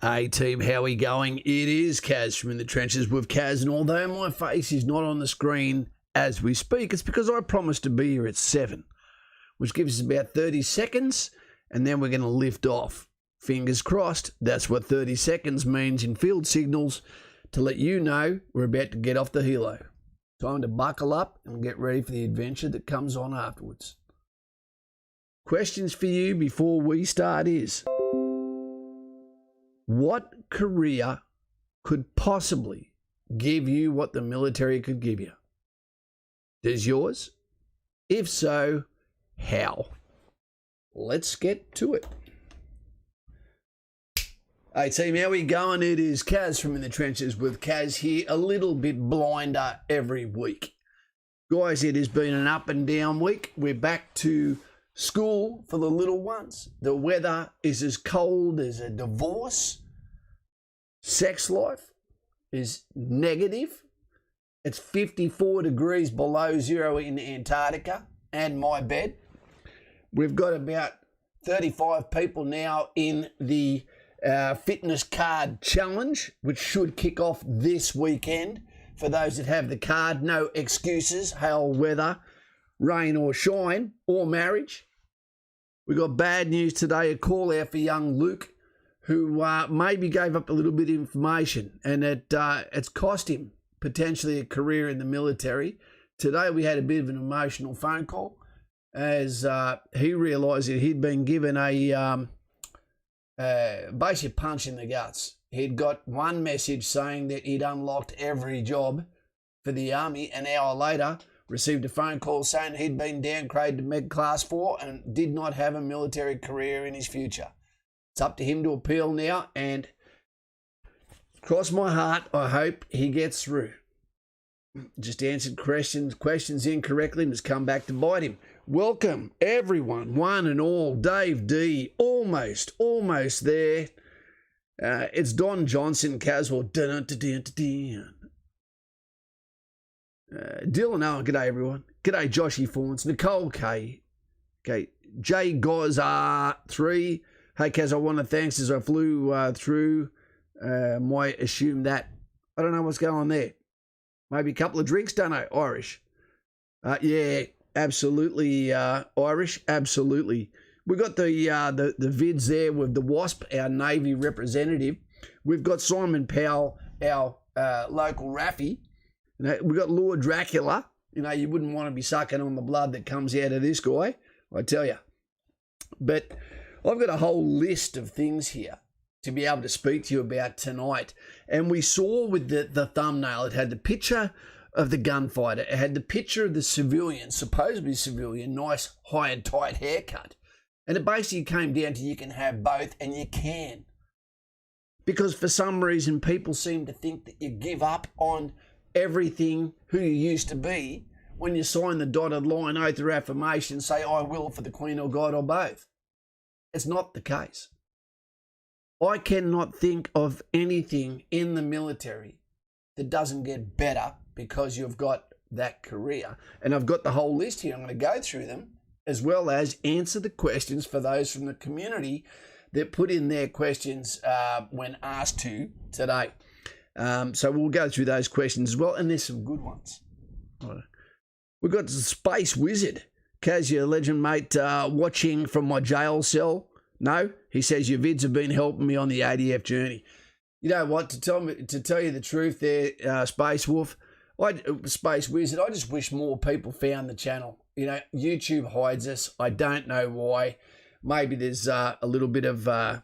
Hey team, how we going? It is Kaz from In the Trenches with Kaz, and although my face is not on the screen as we speak, it's because I promised to be here at 7, which gives us about 30 seconds, and then we're going to lift off. Fingers crossed, that's what 30 seconds means in field signals to let you know we're about to get off the helo. Time to buckle up and get ready for the adventure that comes on afterwards. Questions for you before we start is: what career could possibly give you what the military could give you? Does yours? If so, how? Let's get to it. Hey team, how we going? It is Kaz from In the Trenches with Kaz here, a little bit blinder every week. Guys, it has been an up and down week. We're back to school for the little ones. The weather is as cold as a divorce. Sex life is negative. It's 54 degrees below zero in Antarctica and my bed. We've got about 35 people now in the fitness card challenge, which should kick off this weekend. For those that have the card, no excuses, hail, weather, rain or shine, or marriage. We got bad news today, a call out for young Luke, who maybe gave up a little bit of information, and it's cost him potentially a career in the military. Today we had a bit of an emotional phone call as he realised that he'd been given a basic punch in the guts. He'd got one message saying that he'd unlocked every job for the Army. An hour later, received a phone call saying he'd been downgraded to Med Class 4 and did not have a military career in his future. It's up to him to appeal now, and cross my heart, I hope he gets through. Just answered questions incorrectly and has come back to bite him. Welcome, everyone, one and all. Dave D, almost there. It's Don Johnson, Caswell. Dylan Owen, g'day everyone. G'day Joshy Fawns, Nicole K. Okay, J Goz R3. Hey Kaz, I want to thanks as I flew through. Might assume that. I don't know what's going on there. Maybe a couple of drinks, don't know. Irish. Yeah, absolutely Irish, absolutely. We've got the vids there with the WASP, our Navy representative. We've got Simon Powell, our local Raffy. You know, we've got Lord Dracula. You know, you wouldn't want to be sucking on the blood that comes out of this guy, I tell you. But I've got a whole list of things here to be able to speak to you about tonight. And we saw with the thumbnail, it had the picture of the gunfighter. It had the picture of the civilian, supposedly civilian, nice high and tight haircut. And it basically came down to you can have both, and you can. Because for some reason, people seem to think that you give up on everything who you used to be when you sign the dotted line, oath or affirmation, say, I will for the Queen or God or both. It's not the case. I cannot think of anything in the military that doesn't get better because you've got that career. And I've got the whole list here. I'm going to go through them as well as answer the questions for those from the community that put in their questions when asked to today. So we'll go through those questions as well, and there's some good ones. We've got the Space Wizard. Kaz, your legend mate, watching from my jail cell. No, he says your vids have been helping me on the ADF journey. You know what? To tell you the truth, there, Space Wolf, Space Wizard. I just wish more people found the channel. You know, YouTube hides us. I don't know why. Maybe there's a little bit of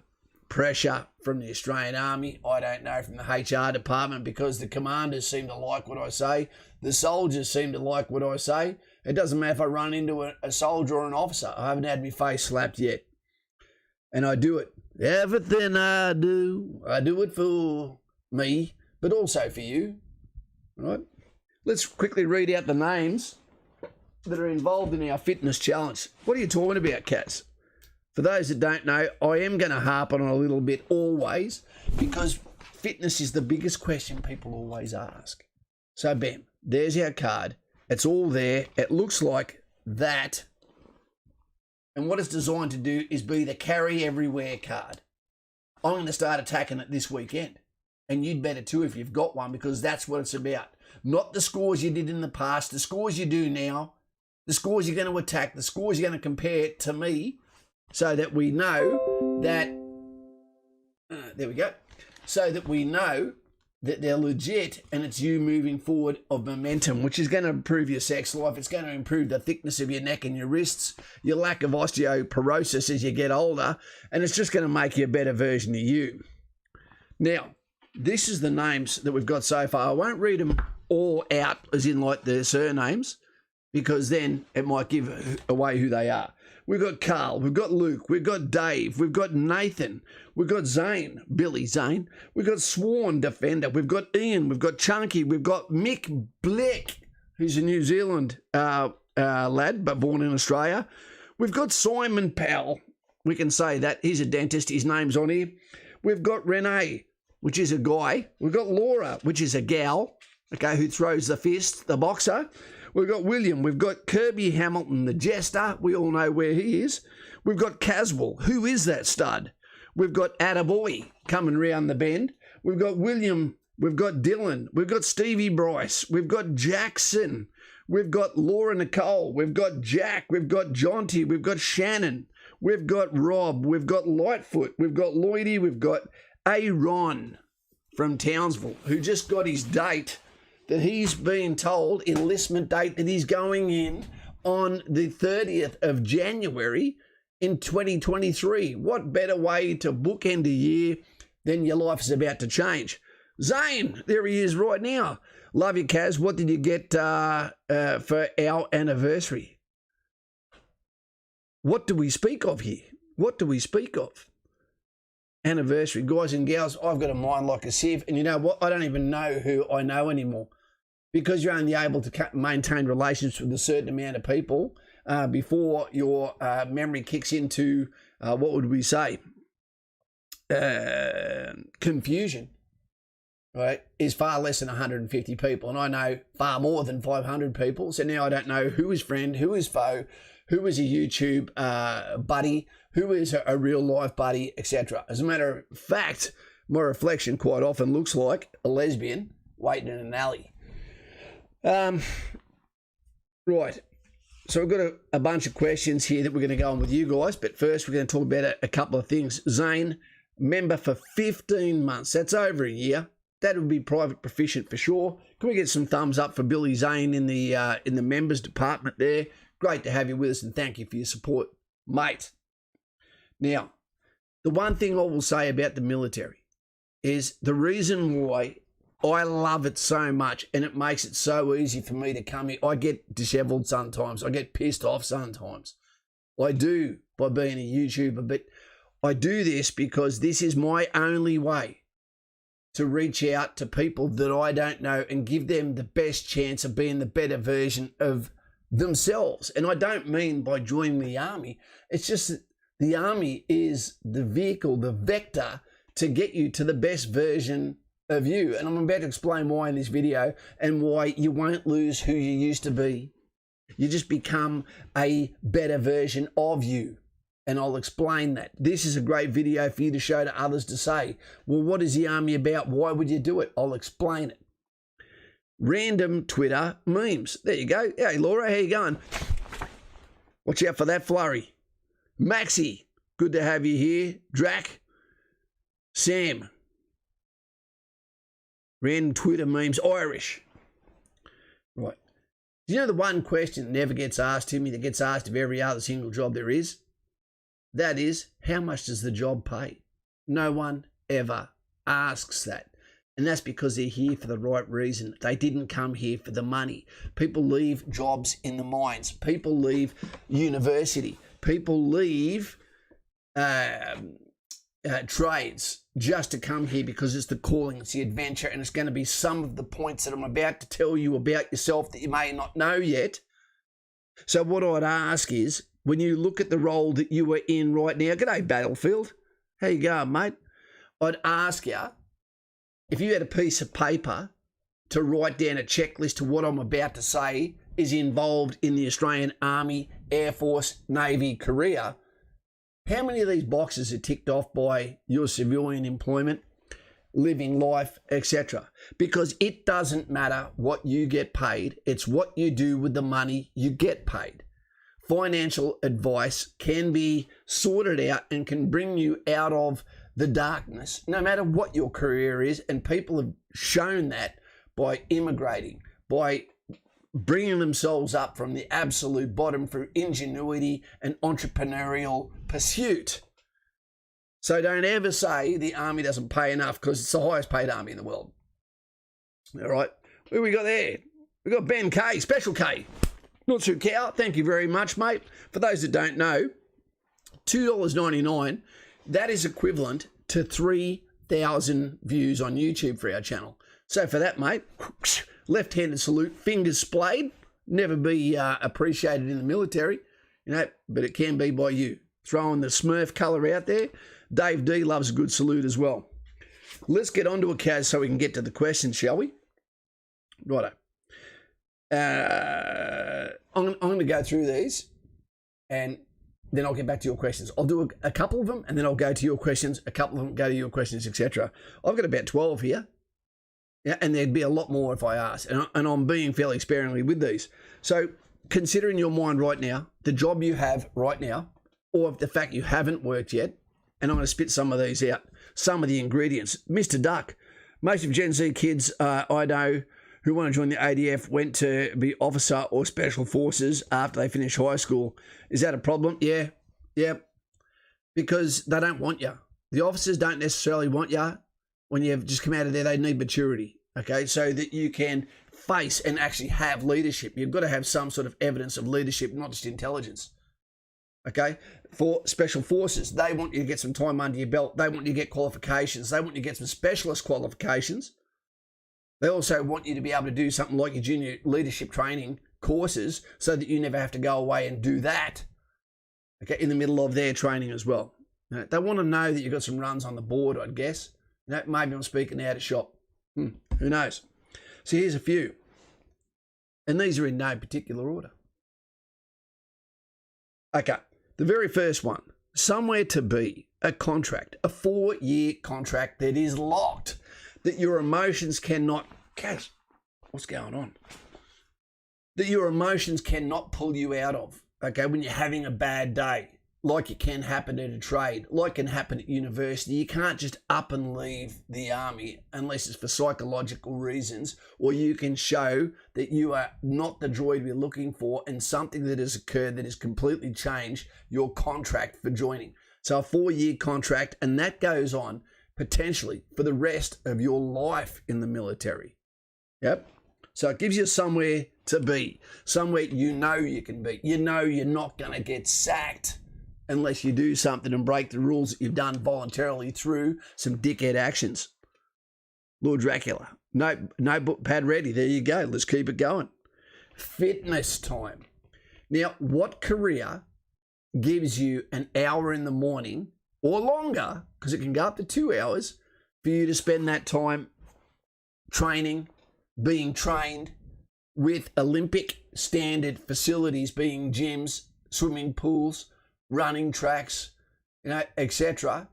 pressure from the Australian Army. I don't know, from the HR department, because the commanders seem to like what I say. The soldiers seem to like what I say. It doesn't matter if I run into a soldier or an officer. I haven't had my face slapped yet. And I do it. Everything I do it for me, but also for you. All right? Let's quickly read out the names that are involved in our fitness challenge. What are you talking about, Kaz? For those that don't know, I am going to harp on it a little bit always, because fitness is the biggest question people always ask. So, bam, there's our card. It's all there. It looks like that. And what it's designed to do is be the carry everywhere card. I'm going to start attacking it this weekend. And you'd better too if you've got one, because that's what it's about. Not the scores you did in the past, the scores you do now, the scores you're going to attack, the scores you're going to compare to me, so that we know that, there we go, so that we know that they're legit and it's you moving forward of momentum, which is going to improve your sex life. It's going to improve the thickness of your neck and your wrists, your lack of osteoporosis as you get older, and it's just going to make you a better version of you. Now, this is the names that we've got so far. I won't read them all out, as in like the surnames, because then it might give away who they are. We've got Carl, we've got Luke, we've got Dave, we've got Nathan, we've got Zane, Billy Zane, we've got Swan Defender, we've got Ian, we've got Chunky, we've got Mick Blick, who's a New Zealand lad, but born in Australia. We've got Simon Powell, we can say that, he's a dentist, his name's on here. We've got Renee, which is a guy. We've got Laura, which is a gal, okay, who throws the fist, the boxer. We've got William. We've got Kirby Hamilton, the jester. We all know where he is. We've got Caswell. Who is that stud? We've got Attaboy coming round the bend. We've got William. We've got Dylan. We've got Stevie Bryce. We've got Jackson. We've got Laura Nicole. We've got Jack. We've got Jonty. We've got Shannon. We've got Rob. We've got Lightfoot. We've got Lloydie. We've got Aaron from Townsville, who just got his date that he's been told, enlistment date, that he's going in on the 30th of January in 2023. What better way to bookend a year than your life is about to change? Zane, there he is right now. Love you, Kaz. What did you get for our anniversary? What do we speak of here? What do we speak of? Anniversary. Guys and gals, I've got a mind like a sieve, and you know what? I don't even know who I know anymore, because you're only able to maintain relations with a certain amount of people before your memory kicks into, what would we say, confusion, right, is far less than 150 people. And I know far more than 500 people. So now I don't know who is friend, who is foe, who is a YouTube buddy, who is a real life buddy, etc. As a matter of fact, my reflection quite often looks like a lesbian waiting in an alley. Right. So we've got a bunch of questions here that we're going to go on with you guys. But first, we're going to talk about a couple of things. Zane, member for 15 months. That's over a year. That would be private proficient for sure. Can we get some thumbs up for Billy Zane in the members department there? Great to have you with us, and thank you for your support, mate. Now, the one thing I will say about the military is the reason why I love it so much, and it makes it so easy for me to come here. I get dishevelled sometimes. I get pissed off sometimes. I do, by being a YouTuber, but I do this because this is my only way to reach out to people that I don't know and give them the best chance of being the better version of themselves. And I don't mean by joining the army. It's just that the army is the vehicle, the vector to get you to the best version of you. And I'm about to explain why in this video, and why you won't lose who you used to be. You just become a better version of you. And I'll explain that. This is a great video for you to show to others to say, well, what is the army about? Why would you do it? I'll explain it. Random Twitter memes. There you go. Hey, Laura, how you going? Watch out for that flurry. Maxie, good to have you here. Drac, Sam. Random Twitter memes, Irish. Right. Do you know the one question that never gets asked to me, that gets asked of every other single job there is? That is, how much does the job pay? No one ever asks that. And that's because they're here for the right reason. They didn't come here for the money. People leave jobs in the mines. People leave university. People leave trades just to come here because it's the calling, it's the adventure, and it's going to be some of the points that I'm about to tell you about yourself that you may not know yet. So what I'd ask is, when you look at the role that you are in right now, g'day Battlefield, how you going, mate? I'd ask you, if you had a piece of paper to write down a checklist to what I'm about to say is involved in the Australian Army, Air Force, Navy career, How many of these boxes are ticked off by your civilian employment, living life, etc.? Because it doesn't matter what you get paid. It's what you do with the money you get paid. Financial advice can be sorted out and can bring you out of the darkness, no matter what your career is. And people have shown that by immigrating, by bringing themselves up from the absolute bottom through ingenuity and entrepreneurial pursuit. So don't ever say the army doesn't pay enough, because it's the highest paid army in the world. All right, who we got there? We got Ben K, Special K. Not too cow, thank you very much, mate. For those that don't know, $2.99, that is equivalent to 3,000 views on YouTube for our channel. So for that, mate, left-handed salute, fingers splayed. Never be appreciated in the military, but it can be by you. Throwing the Smurf colour out there. Dave D loves a good salute as well. Let's get on to it, Kaz, so we can get to the questions, shall we? Righto. I'm going to go through these, and then I'll get back to your questions. I'll do a couple of them, and then I'll go to your questions. A couple of them go to your questions, etc. I've got about 12 here. Yeah, and there'd be a lot more if I asked. And I'm being fairly sparingly with these. So consider in your mind right now, the job you have right now, or the fact you haven't worked yet, and I'm going to spit some of these out, some of the ingredients. Mr. Duck, most of Gen Z kids I know who want to join the ADF went to be officer or special forces after they finish high school. Is that a problem? Yeah. Because they don't want you. The officers don't necessarily want you. When you've just come out of there, they need maturity, okay, so that you can face and actually have leadership. You've got to have some sort of evidence of leadership, not just intelligence, okay? For special forces, they want you to get some time under your belt. They want you to get qualifications. They want you to get some specialist qualifications. They also want you to be able to do something like your junior leadership training courses so that you never have to go away and do that, okay, in the middle of their training as well. They want to know that you've got some runs on the board, I'd guess. Maybe I'm speaking out of shop. Who knows? So here's a few. And these are in no particular order. Okay. The very first one. Somewhere to be. A contract. A 4-year contract that is locked. That your emotions cannot... Gosh, what's going on? That your emotions cannot pull you out of. Okay, when you're having a bad day. Like it can happen at a trade, like can happen at university. You can't just up and leave the army unless it's for psychological reasons, or you can show that you are not the droid we're looking for and something that has occurred that has completely changed your contract for joining. So a 4-year contract, and that goes on potentially for the rest of your life in the military. Yep. So it gives you somewhere to be, somewhere you know you can be. You know you're not going to get sacked unless you do something and break the rules that you've done voluntarily through some dickhead actions. Lord Dracula. Notebook pad ready. There you go. Let's keep it going. Fitness time. Now, what career gives you an hour in the morning or longer, because it can go up to 2 hours, for you to spend that time training, being trained with Olympic standard facilities, being gyms, swimming pools, running tracks, etc.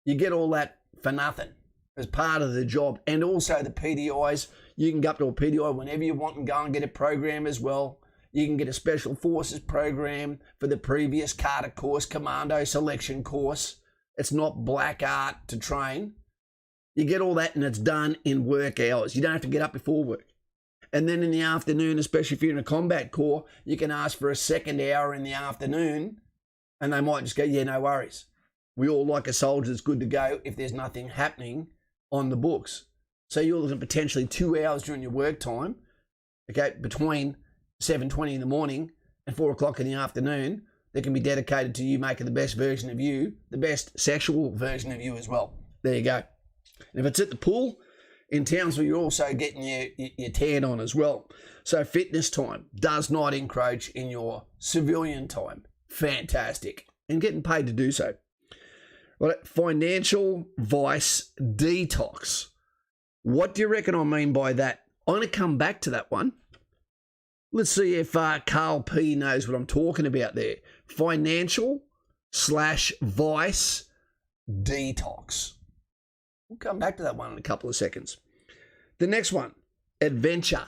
You get all that for nothing as part of the job. And also the PDIs, you can go up to a PDI whenever you want and go and get a program as well. You can get a special forces program for the previous Carter course, commando selection course. It's not black art to train. You get all that and it's done in work hours. You don't have to get up before work. And then in the afternoon, especially if you're in a combat corps, you can ask for a second hour in the afternoon. And they might just go, yeah, no worries. We all like a soldier that's good to go if there's nothing happening on the books. So you're looking at potentially 2 hours during your work time, okay, between 7:20 in the morning and 4 o'clock in the afternoon, that can be dedicated to you making the best version of you, the best sexual version of you as well. There you go. And if it's at the pool in Townsville, you're also getting your tan on as well. So fitness time does not encroach in your civilian time. Fantastic. And getting paid to do so. Right, financial vice detox. What do you reckon I mean by that? I'm going to come back to that one. Let's see if Carl P knows what I'm talking about there. Financial Vice Detox. We'll come back to that one in a couple of seconds. The next one, adventure,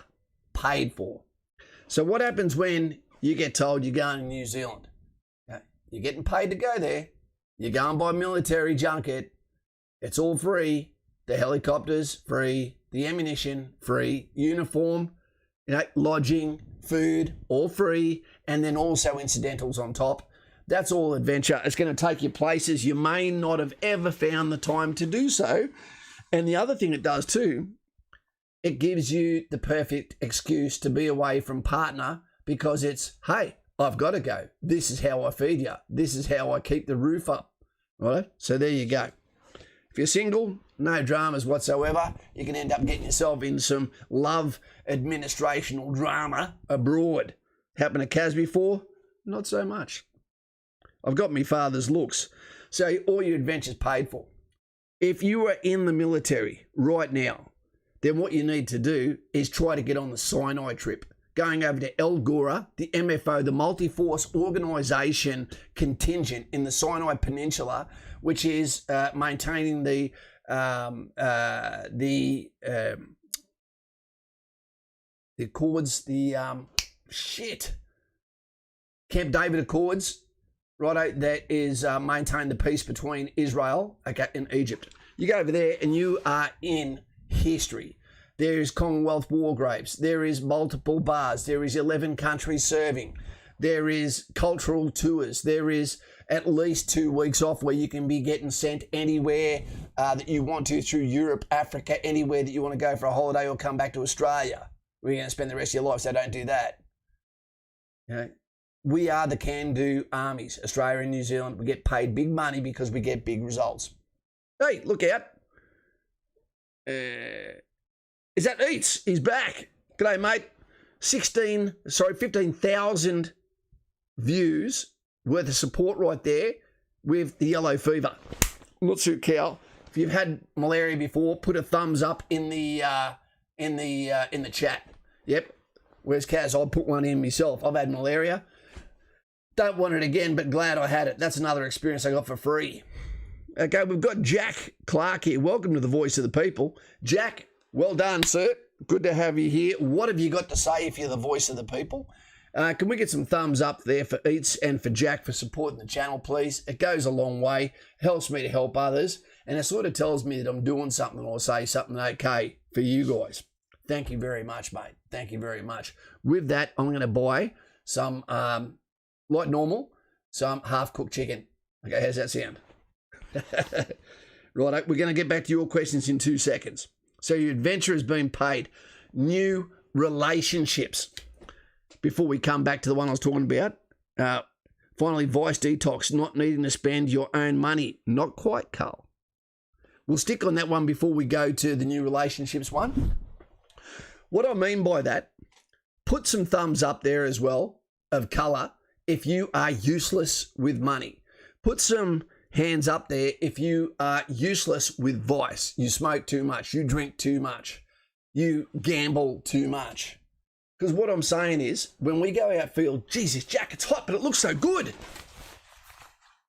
paid for. So what happens when you get told you're going to New Zealand? Okay. You're getting paid to go there. You're going by military junket. It's all free. The helicopters, free. The ammunition, free. Uniform, lodging, food, all free. And then also incidentals on top. That's all adventure. It's going to take you places you may not have ever found the time to do so. And the other thing it does too, it gives you the perfect excuse to be away from partner because it's, hey, I've got to go. This is how I feed you. This is how I keep the roof up. Right? So there you go. If you're single, no dramas whatsoever. You can end up getting yourself in some love administrational drama abroad. Happened to Kaz before? Not so much. I've got my father's looks. So all your adventures paid for. If you are in the military right now, then what you need to do is try to get on the Sinai trip. Going over to El Gura, the MFO, the Multi-Force Organisation contingent in the Sinai Peninsula, which is maintaining the Accords, Camp David Accords, righto, that is maintain the peace between Israel, and Egypt. You go over there and you are in history. There is Commonwealth war graves. There is multiple bars. There is 11 countries serving. There is cultural tours. There is at least 2 weeks off where you can be getting sent anywhere that you want to through Europe, Africa, anywhere that you want to go for a holiday or come back to Australia. Where you're going to spend the rest of your life, so don't do that. We are the can-do armies, Australia and New Zealand. We get paid big money because we get big results. Hey, look out. Is that Eats? He's back. G'day, mate. 15,000 views worth of support right there with the yellow fever. Not too cow. If you've had malaria before, put a thumbs up in the chat. Yep. Where's Kaz? I'll put one in myself. I've had malaria. Don't want it again, but glad I had it. That's another experience I got for free. Okay, we've got Jack Clark here. Welcome to the Voice of the People. Jack, well done, sir. Good to have you here. What have you got to say if you're the voice of the people? Can we get some thumbs up there for Eats and for Jack for supporting the channel, please? It goes a long way. Helps me to help others. And it sort of tells me that I'm doing something or say something okay for you guys. Thank you very much, mate. Thank you very much. With that, I'm going to buy some, like normal, some half-cooked chicken. Okay, how's that sound? Right, we're going to get back to your questions in 2 seconds. So your adventure has been paid. New relationships. Before we come back to the one I was talking about, finally, Vice Detox, not needing to spend your own money. Not quite, Carl. We'll stick on that one before we go to the new relationships one. What I mean by that, put some thumbs up there as well of colour if you are useless with money. Put some hands up there if you are useless with vice. You smoke too much, you drink too much, you gamble too much. Because what I'm saying is, when we go outfield, Jesus, Jack, it's hot, but it looks so good.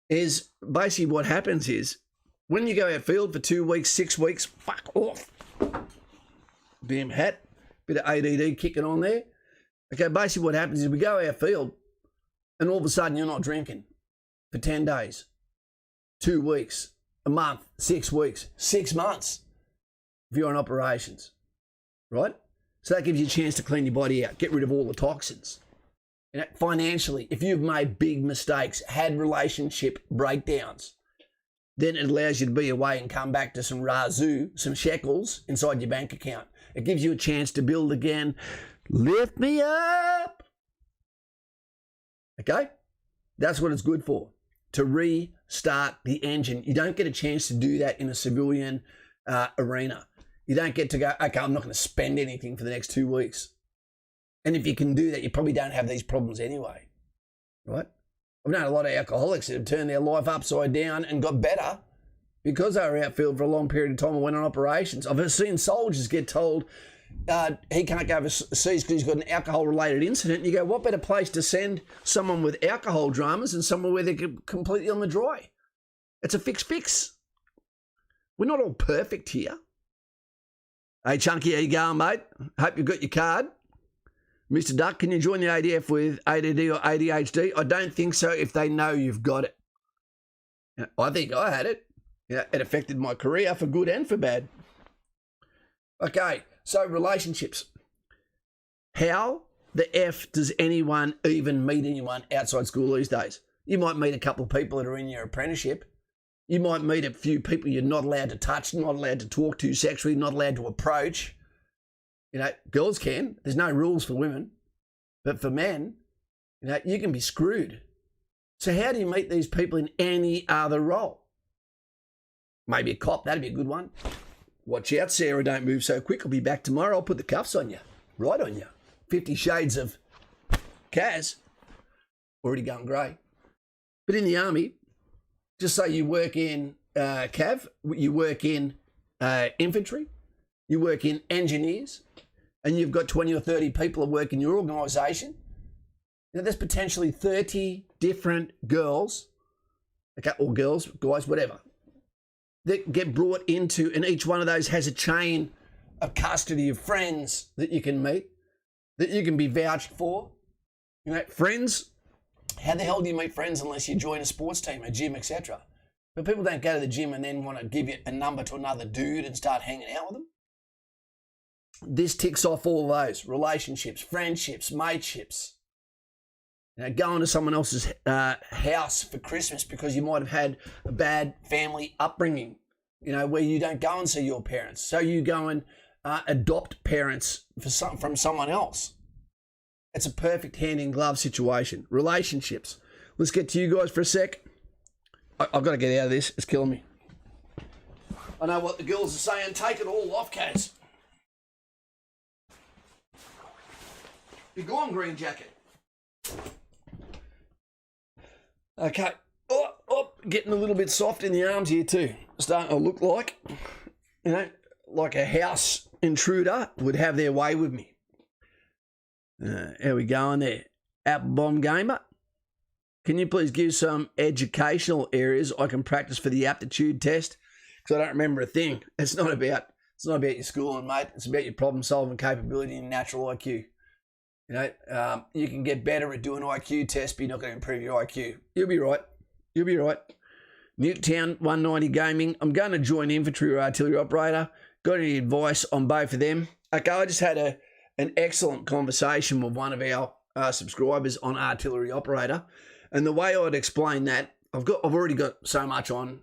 Is basically what happens is, when you go outfield for 2 weeks, 6 weeks, fuck off. Damn hat, bit of ADD kicking on there. Okay, basically what happens is we go outfield, and all of a sudden you're not drinking for 10 days. 2 weeks, a month, 6 weeks, 6 months if you're on operations, right? So that gives you a chance to clean your body out, get rid of all the toxins. Financially, if you've made big mistakes, had relationship breakdowns, then it allows you to be away and come back to some razoo, some shekels inside your bank account. It gives you a chance to build again. Lift me up. Okay? That's what it's good for. To restart the engine. You don't get a chance to do that in a civilian arena. You don't get to go, okay, I'm not going to spend anything for the next 2 weeks. And if you can do that, you probably don't have these problems anyway, right? I've known a lot of alcoholics that have turned their life upside down and got better because they were outfield for a long period of time and went on operations. I've seen soldiers get told, he can't go overseas because he's got an alcohol-related incident. You go, what better place to send someone with alcohol dramas than somewhere where they're completely on the dry? It's a fix. We're not all perfect here. Hey, Chunky, how you going, mate? Hope you've got your card. Mr. Duck, can you join the ADF with ADD or ADHD? I don't think so if they know you've got it. I think I had it. It affected my career for good and for bad. Okay, so relationships. How the F does anyone even meet anyone outside school these days? You might meet a couple of people that are in your apprenticeship. You might meet a few people you're not allowed to touch, not allowed to talk to sexually, not allowed to approach. Girls can. There's no rules for women. But for men, you can be screwed. So how do you meet these people in any other role? Maybe a cop, that'd be a good one. Watch out, Sarah, don't move so quick. I'll be back tomorrow. I'll put the cuffs on you. Right on you. 50 Shades of Kaz. Already going grey. But in the army, just say you work in Cav, you work in infantry, you work in engineers, and you've got 20 or 30 people that work in your organisation. There's potentially 30 different girls, okay, or girls, guys, whatever, that get brought into, and each one of those has a chain of custody of friends that you can meet, that you can be vouched for. Friends, how the hell do you meet friends unless you join a sports team, a gym, etc.? But people don't go to the gym and then want to give you a number to another dude and start hanging out with them. This ticks off all those. Relationships, friendships, mateships. Going to someone else's house for Christmas because you might have had a bad family upbringing, where you don't go and see your parents. So you go and adopt parents from someone else. It's a perfect hand-in-glove situation. Relationships. Let's get to you guys for a sec. I've got to get out of this. It's killing me. I know what the girls are saying. Take it all off, Kaz. Be gone, green jacket. Okay. Getting a little bit soft in the arms here too. Starting to look like, like a house intruder would have their way with me. How we going there? Apple Bomb Gamer, can you please give some educational areas I can practice for the aptitude test? Because I don't remember a thing. It's not about your schooling, mate. It's about your problem solving capability and natural IQ. You can get better at doing IQ tests, but you're not going to improve your IQ. You'll be right. Newtown 190 Gaming. I'm going to join infantry or artillery operator. Got any advice on both of them? Okay, I just had an excellent conversation with one of our subscribers on artillery operator, and the way I'd explain that, I've already got so much on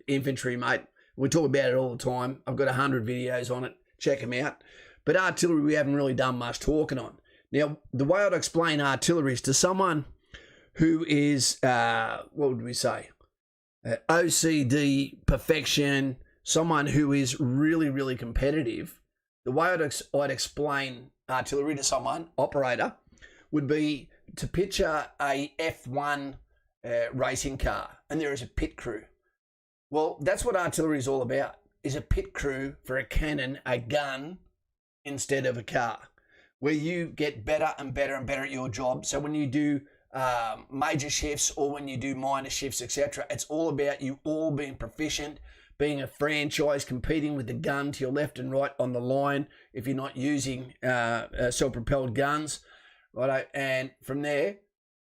infantry, mate. We talk about it all the time. I've got 100 videos on it. Check them out. But artillery, we haven't really done much talking on. Now, the way I'd explain artillery is to someone who is, what would we say, OCD, perfection, someone who is really, really competitive. The way I'd explain artillery to someone, operator, would be to picture a F1 racing car, and there is a pit crew. Well, that's what artillery is all about, is a pit crew for a cannon, a gun, instead of a car, where you get better and better and better at your job. So when you do major shifts or when you do minor shifts, etc., it's all about you all being proficient, being a franchise, competing with the gun to your left and right on the line if you're not using self-propelled guns, right? And from there,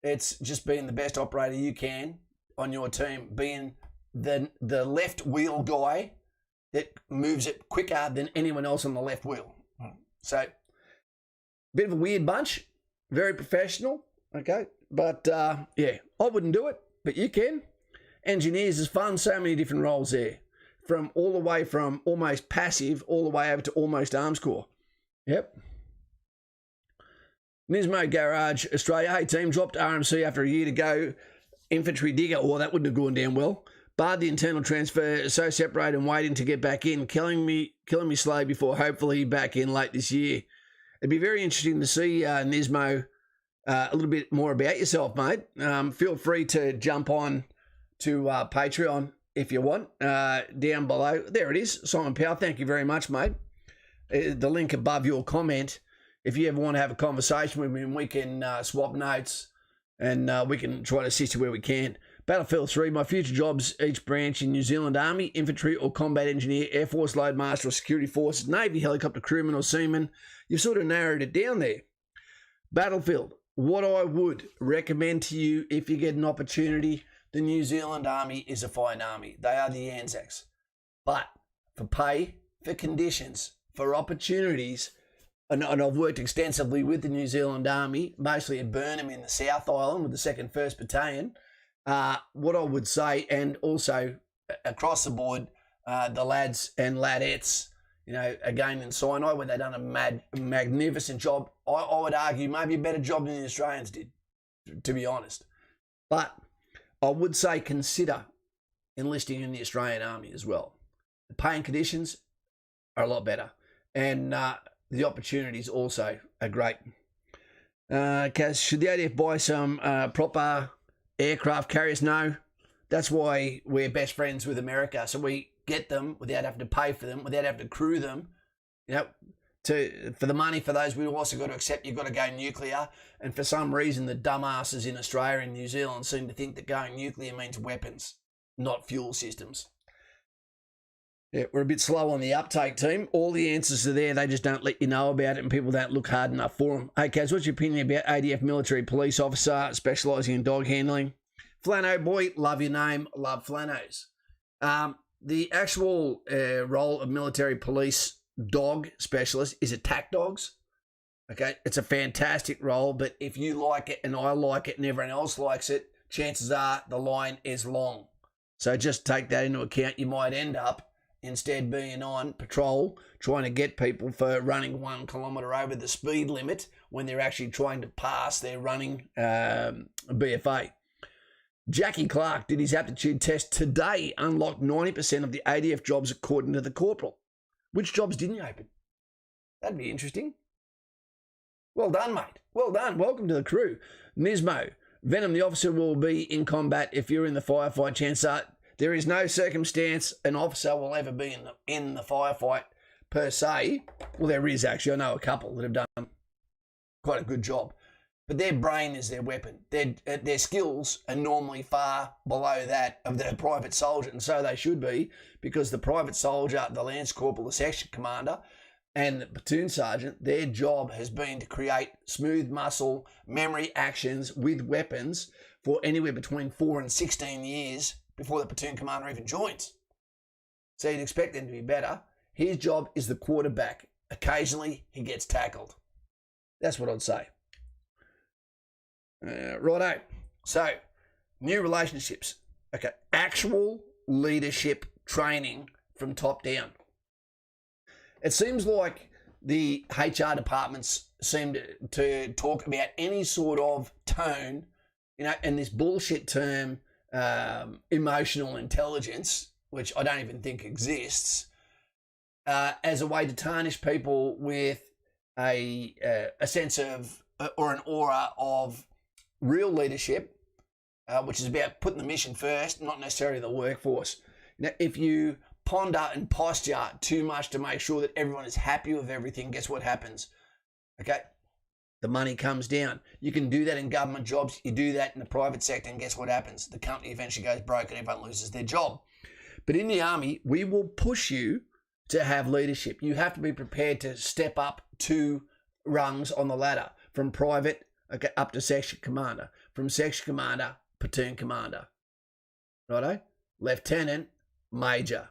it's just being the best operator you can on your team, being the left wheel guy that moves it quicker than anyone else on the left wheel. So, bit of a weird bunch, very professional, okay? But, yeah, I wouldn't do it, but you can. Engineers is fun, so many different roles there. From all the way from almost passive all the way over to almost arms corps. Yep. Nismo Garage Australia. Hey, team, dropped RMC after a year to go. Infantry digger. Oh, that wouldn't have gone down well. Barred the internal transfer, so separated and waiting to get back in. Killing me slow before hopefully back in late this year. It'd be very interesting to see, Nismo, a little bit more about yourself, mate. Feel free to jump on to Patreon if you want, down below. There it is, Simon Powell. Thank you very much, mate. the link above your comment. If you ever want to have a conversation with me, and we can swap notes, and we can try to assist you where we can. Battlefield 3, my future jobs, each branch in New Zealand Army, infantry or combat engineer, Air Force loadmaster or security forces, Navy helicopter crewman or seaman. You've sort of narrowed it down there. Battlefield, what I would recommend to you if you get an opportunity, the New Zealand Army is a fine army. They are the Anzacs. But for pay, for conditions, for opportunities, and I've worked extensively with the New Zealand Army, mostly at Burnham in the South Island with the 2nd 1st Battalion. What I would say, and also across the board, the lads and ladettes, you know, again in Sinai, where they've done a magnificent job. I would argue maybe a better job than the Australians did, to be honest. But I would say consider enlisting in the Australian Army as well. The pay and conditions are a lot better. And the opportunities also are great. Kaz, should the ADF buy some proper aircraft carriers? No. That's why we're best friends with America. So we get them without having to pay for them, without having to crew them. You know, for the money for those, we've also got to accept you've got to go nuclear. And for some reason, the dumbasses in Australia and New Zealand seem to think that going nuclear means weapons, not fuel systems. Yeah, we're a bit slow on the uptake, team. All the answers are there. They just don't let you know about it, and people don't look hard enough for them. Hey, Kaz, what's your opinion about ADF military police officer specialising in dog handling? Flano boy, love your name, love Flanos. The actual role of military police dog specialist is attack dogs. Okay, it's a fantastic role, but if you like it and I like it and everyone else likes it, chances are the line is long. So just take that into account. You might end up instead being on patrol trying to get people for running 1 kilometre over the speed limit when they're actually trying to pass their running BFA. Jackie Clark did his aptitude test today, unlocked 90% of the ADF jobs according to the corporal. Which jobs didn't you open? That'd be interesting. Well done, mate. Well done. Welcome to the crew. Nismo, Venom, the officer will be in combat if you're in the firefight. Chance are there is no circumstance an officer will ever be in the firefight per se. Well, there is actually. I know a couple that have done quite a good job. But their brain is their weapon. Their skills are normally far below that of the private soldier, and so they should be, because the private soldier, the lance corporal, the section commander, and the platoon sergeant, their job has been to create smooth muscle memory actions with weapons for anywhere between 4 and 16 years before the platoon commander even joins. So you'd expect them to be better. His job is the quarterback. Occasionally, he gets tackled. That's what I'd say. Righto. So, new relationships. Okay, actual leadership training from top down. It seems like the HR departments seem to talk about any sort of tone, you know, and this bullshit term, emotional intelligence, which I don't even think exists, as a way to tarnish people with a sense of, or an aura of real leadership, which is about putting the mission first, not necessarily the workforce. Now, if you ponder and posture too much to make sure that everyone is happy with everything, guess what happens? Okay, the money comes down. You can do that in government jobs. You do that in the private sector, and guess what happens? The company eventually goes broke and everyone loses their job. But in the army, we will push you to have leadership. You have to be prepared to step up 2 rungs on the ladder from private, okay, up to section commander. From section commander, platoon commander. Righto? Lieutenant, major.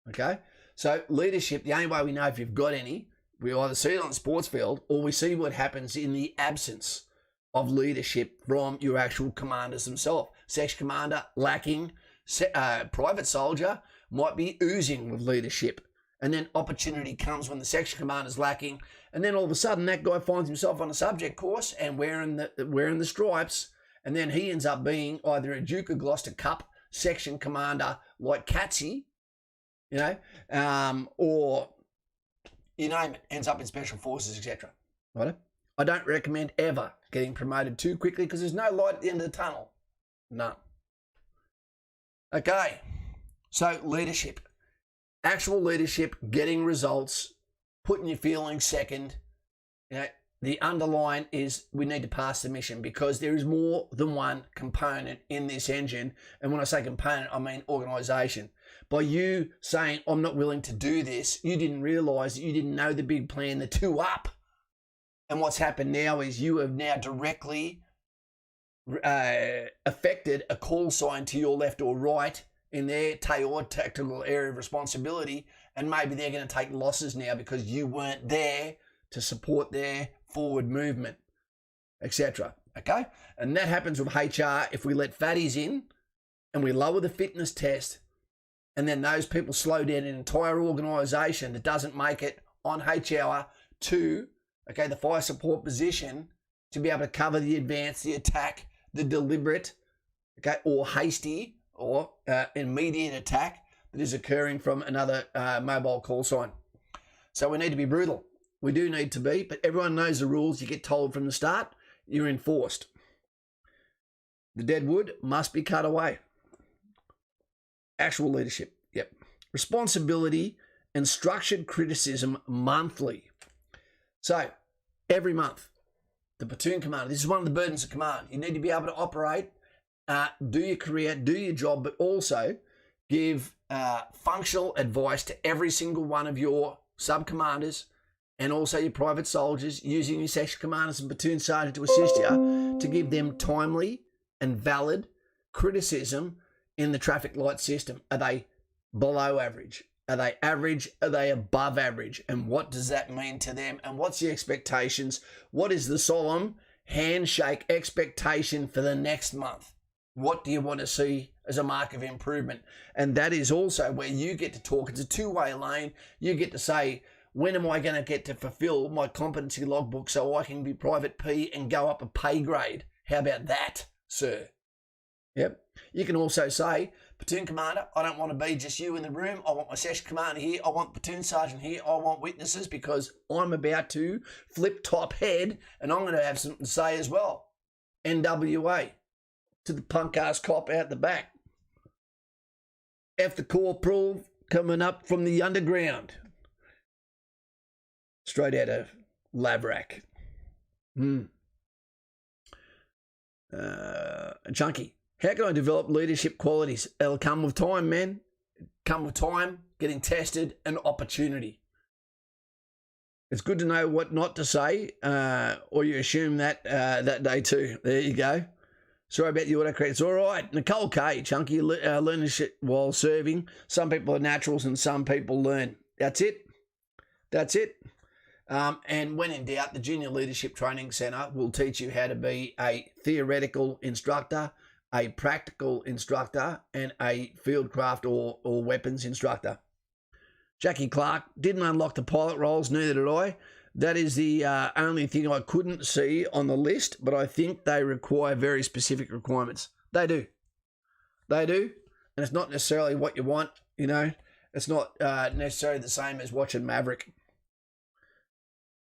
Okay? So leadership, the only way we know if you've got any, we either see it on the sports field or we see what happens in the absence of leadership from your actual commanders themselves. Section commander lacking, private soldier might be oozing with leadership. And then opportunity comes when the section commander's lacking, and then all of a sudden that guy finds himself on a subject course and wearing the stripes, and then he ends up being either a Duke of Gloucester Cup section commander like Catsy, you know, or you name it, ends up in special forces, etc. Right? I don't recommend ever getting promoted too quickly because there's no light at the end of the tunnel. None. Okay, so leadership. Actual leadership, getting results, putting your feelings second. The underline is we need to pass the mission, because there is more than one component in this engine. And when I say component, I mean organisation. By you saying, I'm not willing to do this, you didn't realise that you didn't know the big plan, the two up. And what's happened now is you have now directly affected a call sign to your left or right in their tactical area of responsibility. And maybe they're going to take losses now because you weren't there to support their forward movement, etc. Okay? And that happens with HR if we let fatties in and we lower the fitness test, and then those people slow down an entire organisation that doesn't make it on HR to, the fire support position to be able to cover the advance, the attack, the deliberate, or hasty or immediate attack that is occurring from another mobile call sign. So we need to be brutal. We do need to be, but everyone knows the rules. You get told from the start, you're enforced. The dead wood must be cut away. Actual leadership, yep. Responsibility and structured criticism monthly. So every month, the platoon commander, this is one of the burdens of command. You need to be able to operate, do your career, do your job, but also give functional advice to every single one of your sub-commanders and also your private soldiers, using your section commanders and platoon sergeant to assist you, to give them timely and valid criticism in the traffic light system. Are they below average? Are they average? Are they above average? And what does that mean to them? And what's the expectations? What is the solemn handshake expectation for the next month? What do you want to see as a mark of improvement? And that is also where you get to talk. It's a two-way lane. You get to say, when am I going to get to fulfill my competency logbook so I can be Private P and go up a pay grade? How about that, sir? Yep. You can also say, platoon commander, I don't want to be just you in the room. I want my section commander here. I want platoon sergeant here. I want witnesses, because I'm about to flip top head and I'm going to have something to say as well. NWA to the punk-ass cop out the back. F the corporal coming up from the underground. Straight out of Laverack. Chunky. How can I develop leadership qualities? It'll come with time, man. Come with time, getting tested, and opportunity. It's good to know what not to say, or you assume that that day too. There you go. Sorry about the autocorrect. It's all right. Nicole K. Chunky, leadership while serving. Some people are naturals and some people learn. That's it. That's it. And when in doubt, the Junior Leadership Training Centre will teach you how to be a theoretical instructor, a practical instructor, and a fieldcraft or weapons instructor. Jackie Clark, didn't unlock the pilot roles, neither did I. That is the only thing I couldn't see on the list, but I think they require very specific requirements. They do. They do. And it's not necessarily what you want, It's not necessarily the same as watching Maverick.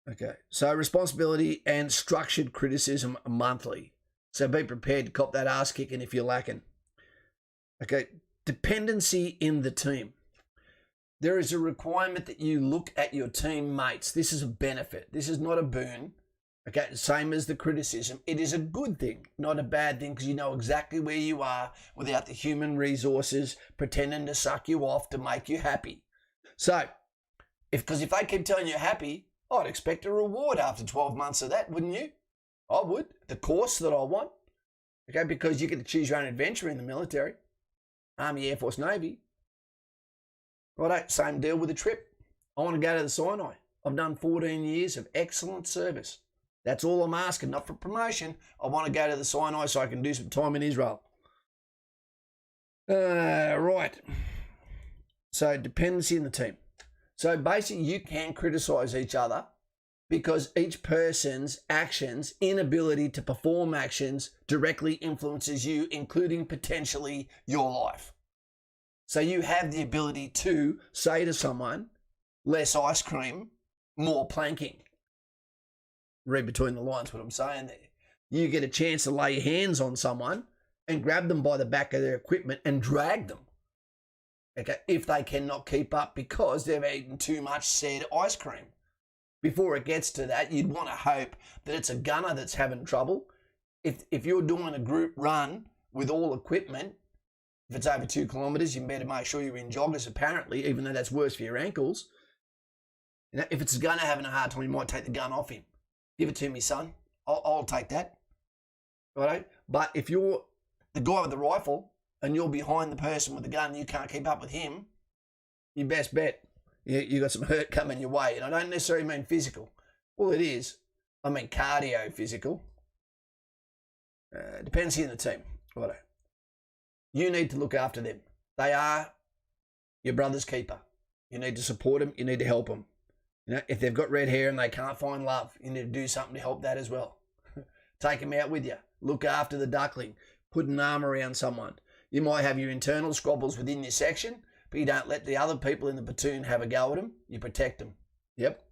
Okay, so responsibility and structured criticism monthly. So be prepared to cop that ass kicking if you're lacking. Okay, dependency in the team. There is a requirement that you look at your teammates. This is a benefit. This is not a boon. Okay, same as the criticism. It is a good thing, not a bad thing, because you know exactly where you are without the human resources pretending to suck you off to make you happy. So, if they keep telling you you're happy, I'd expect a reward after 12 months of that, wouldn't you? I would. The course that I want. Okay, because you get to choose your own adventure in the military. Army, Air Force, Navy. Righto, same deal with the trip. I want to go to the Sinai. I've done 14 years of excellent service. That's all I'm asking, not for promotion. I want to go to the Sinai so I can do some time in Israel. Right. So dependency in the team. So basically you can criticise each other because each person's actions, inability to perform actions directly influences you, including potentially your life. So you have the ability to say to someone, less ice cream, more planking. Read between the lines what I'm saying there. You get a chance to lay your hands on someone and grab them by the back of their equipment and drag them. Okay, if they cannot keep up because they've eaten too much said ice cream. before it gets to that, you'd want to hope that it's a gunner that's having trouble. If you're doing a group run with all equipment, if it's over 2 kilometres, you better make sure you're in joggers, apparently, even though that's worse for your ankles. You know, if it's a gunner having a hard time, you might take the gun off him. Give it to me, son. I'll take that. Right? But if you're the guy with the rifle and you're behind the person with the gun and you can't keep up with him, you best bet you got some hurt coming your way. And I don't necessarily mean physical. Well, it is. I mean cardio physical. Dependency in the team. Righto. You need to look after them. They are your brother's keeper. You need to support them. You need to help them. You know, if they've got red hair and they can't find love, you need to do something to help that as well. Take them out with you. Look after the duckling. Put an arm around someone. You might have your internal squabbles within your section, but you don't let the other people in the platoon have a go at them. You protect them. Yep.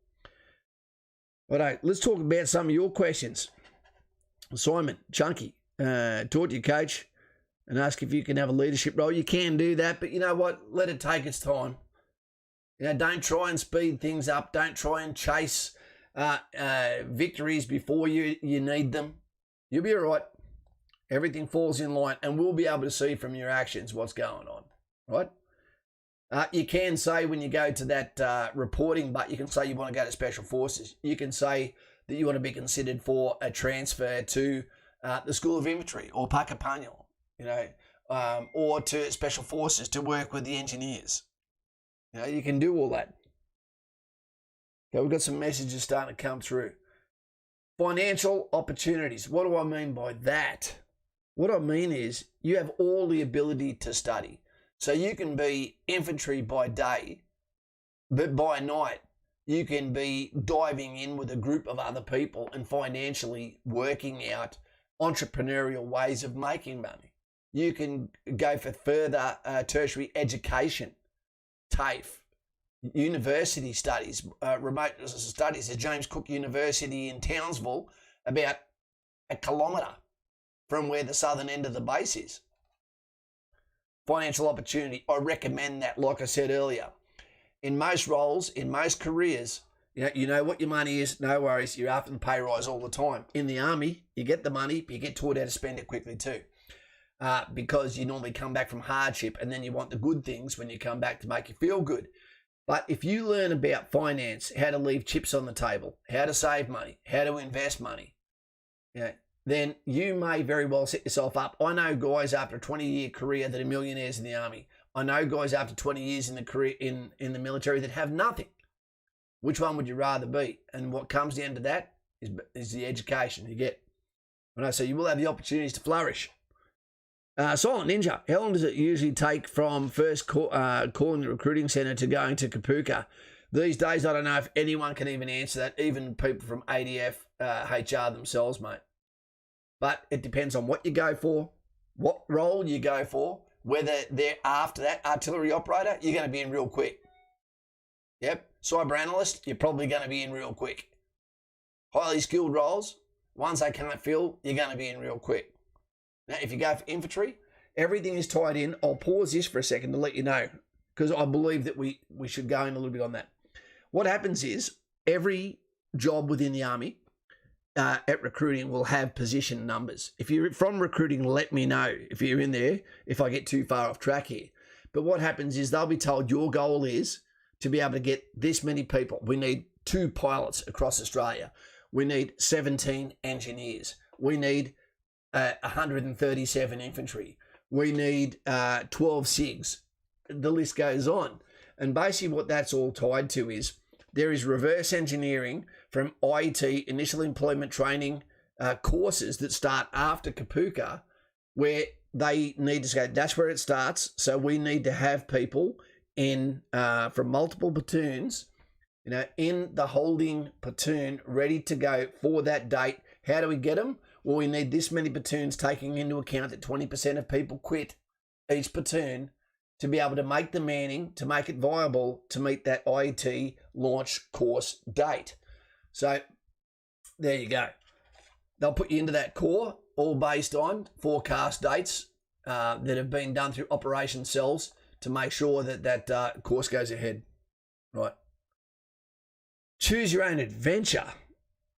Righto, let's talk about some of your questions. Simon, Chunky, talk to your coach and ask if you can have a leadership role. You can do that, but you know what? Let it take its time. You know, don't try and speed things up. Don't try and chase victories before you need them. You'll be all right. Everything falls in line, and we'll be able to see from your actions what's going on, right? You can say when you go to that reporting, but you can say you want to go to Special Forces. You can say that you want to be considered for a transfer to the School of Infantry or Pakapanyal, you know, or to Special Forces to work with the engineers. You know, you can do all that. Okay, we've got some messages starting to come through. Financial opportunities. What do I mean by that? What I mean is you have all the ability to study. So you can be infantry by day, but by night you can be diving in with a group of other people and financially working out entrepreneurial ways of making money. You can go for further tertiary education, TAFE, university studies, remote studies at James Cook University in Townsville, about 1 kilometre from where the southern end of the base is. Financial opportunity, I recommend that, like I said earlier. In most roles, in most careers, you know what your money is, no worries, you're after the pay rise all the time. In the army, you get the money, but you get taught how to spend it quickly too. Because you normally come back from hardship and then you want the good things when you come back to make you feel good. But if you learn about finance, how to leave chips on the table, how to save money, how to invest money, then you may very well set yourself up. I know guys after a 20-year career that are millionaires in the army. I know guys after 20 years in the career in the military that have nothing. Which one would you rather be? And what comes down to that is the education you get. So you will have the opportunities to flourish. Silent Ninja, how long does it usually take from first calling the recruiting centre to going to Kapooka? These days, I don't know if anyone can even answer that, even people from ADF HR themselves, mate. But it depends on what you go for, what role you go for, whether they're after that artillery operator, you're going to be in real quick. Yep. Cyber analyst, you're probably going to be in real quick. Highly skilled roles, ones they can't fill, you're going to be in real quick. Now, if you go for infantry, everything is tied in. I'll pause this for a second to let you know, because I believe that we should go in a little bit on that. What happens is every job within the army at recruiting will have position numbers. If you're from recruiting, let me know if you're in there, if I get too far off track here. But what happens is they'll be told your goal is to be able to get this many people. We need 2 pilots across Australia. We need 17 engineers. We need 137 infantry. We need 12 SIGs. The list goes on. And basically what that's all tied to is there is reverse engineering from IET, initial employment training courses that start after Kapooka, where they need to go. That's where it starts. So we need to have people in from multiple platoons, in the holding platoon, ready to go for that date. How do we get them? Well, we need this many platoons, taking into account that 20% of people quit each platoon, to be able to make the manning, to make it viable, to meet that IET launch course date. So there you go. They'll put you into that core, all based on forecast dates that have been done through operation cells to make sure that that course goes ahead. Right. Choose your own adventure.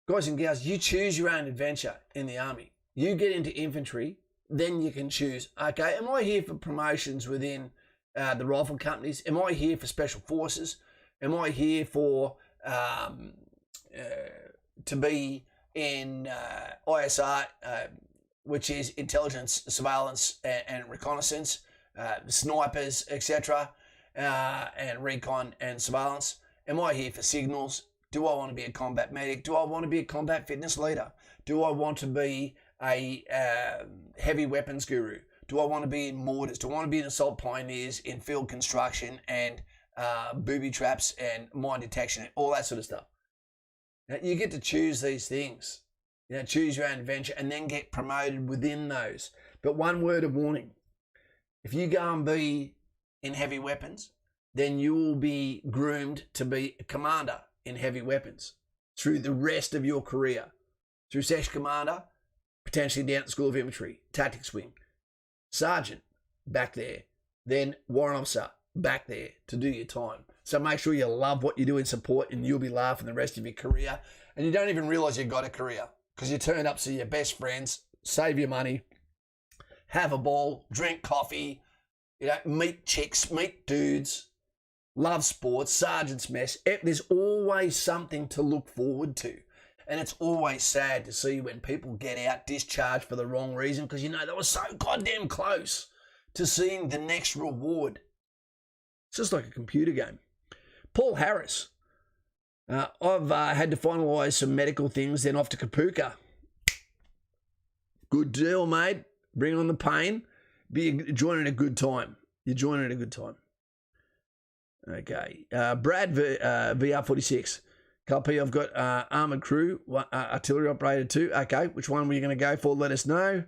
Guys and gals, you choose your own adventure in the army. You get into infantry, then you can choose, okay, am I here for promotions within the rifle companies? Am I here for special forces? Am I here for to be in ISR, which is intelligence, surveillance, and reconnaissance, snipers, etc., and recon and surveillance? Am I here for signals? Do I want to be a combat medic? Do I want to be a combat fitness leader? Do I want to be a heavy weapons guru? Do I want to be in mortars? Do I want to be in assault pioneers, in field construction and booby traps and mine detection, all that sort of stuff? Now, you get to choose these things. Choose your own adventure and then get promoted within those. But one word of warning: if you go and be in heavy weapons, then you will be groomed to be a commander in heavy weapons through the rest of your career. Through section commander, potentially down at the School of Infantry, tactics wing, sergeant, back there, then warrant officer, back there to do your time. So make sure you love what you do in support, and you'll be laughing the rest of your career. And you don't even realise you've got a career because you turn up to your best friends, save your money, have a ball, drink coffee, meet chicks, meet dudes, love sports, sergeant's mess. There's always something to look forward to. And it's always sad to see when people get out discharged for the wrong reason because, they were so goddamn close to seeing the next reward. It's just like a computer game. Paul Harris. I've had to finalise some medical things, then off to Kapooka. Good deal, mate. Bring on the pain. You're joining a good time. Okay. Brad VR46. Copy, I've got armoured crew, artillery operator too. Okay, which one were you going to go for? Let us know.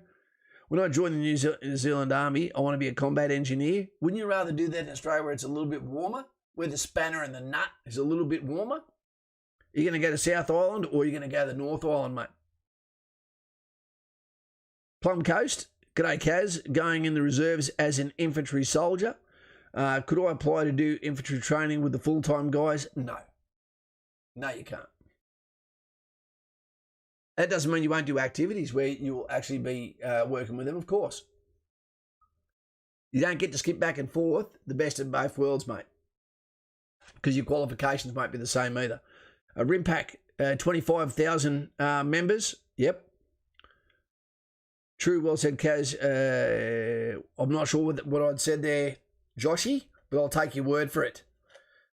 When I join the New Zealand Army, I want to be a combat engineer. Wouldn't you rather do that in Australia where it's a little bit warmer? Where the spanner and the nut is a little bit warmer? Are you going to go to South Island or are you going to go to the North Island, mate? Plum Coast. G'day, Kaz. Going in the reserves as an infantry soldier. Could I apply to do infantry training with the full-time guys? No. No, you can't. That doesn't mean you won't do activities where you'll actually be working with them, of course. You don't get to skip back and forth the best of both worlds, mate, because your qualifications won't be the same either. RIMPAC, 25,000 members. Yep. True, well said, Kaz. I'm not sure what I'd said there, Joshy, but I'll take your word for it.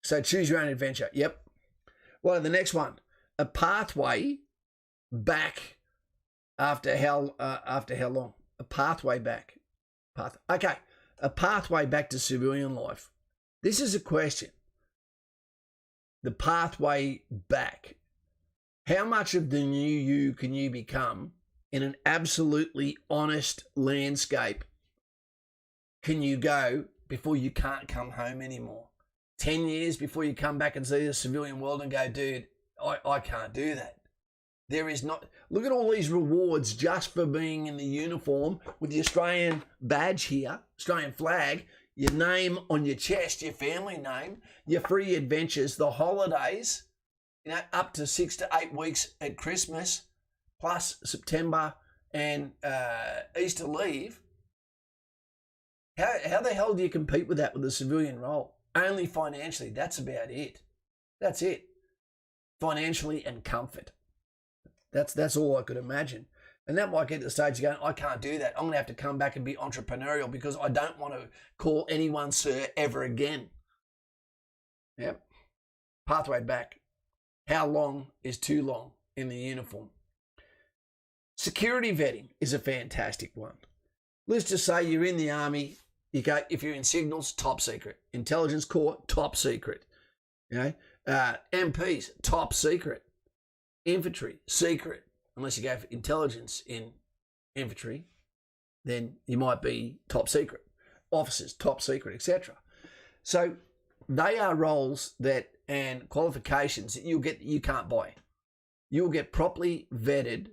So choose your own adventure. Yep. Well, the next one, a pathway back after how long? A pathway back. Okay, a pathway back to civilian life. This is a question. The pathway back. How much of the new you can you become in an absolutely honest landscape? Can you go before you can't come home anymore? 10 years before you come back and see the civilian world and go, dude, I can't do that. There is not. Look at all these rewards just for being in the uniform with the Australian badge here, Australian flag, your name on your chest, your family name, your free adventures, the holidays, up to 6 to 8 weeks at Christmas, plus September and Easter leave. How the hell do you compete with that with a civilian role? Only financially. That's about it. That's it. Financially and comfort. That's all I could imagine. And that might get to the stage of going, I can't do that. I'm going to have to come back and be entrepreneurial because I don't want to call anyone sir ever again. Yep. Pathway back. How long is too long in the uniform? Security vetting is a fantastic one. Let's just say you're in the army. You go, if you're in signals, top secret. Intelligence Corps, top secret. MPs, top secret. Infantry, secret. Unless you go for intelligence in infantry, then you might be top secret. Officers, top secret, etc. So they are roles that and qualifications that you can't buy. You'll get properly vetted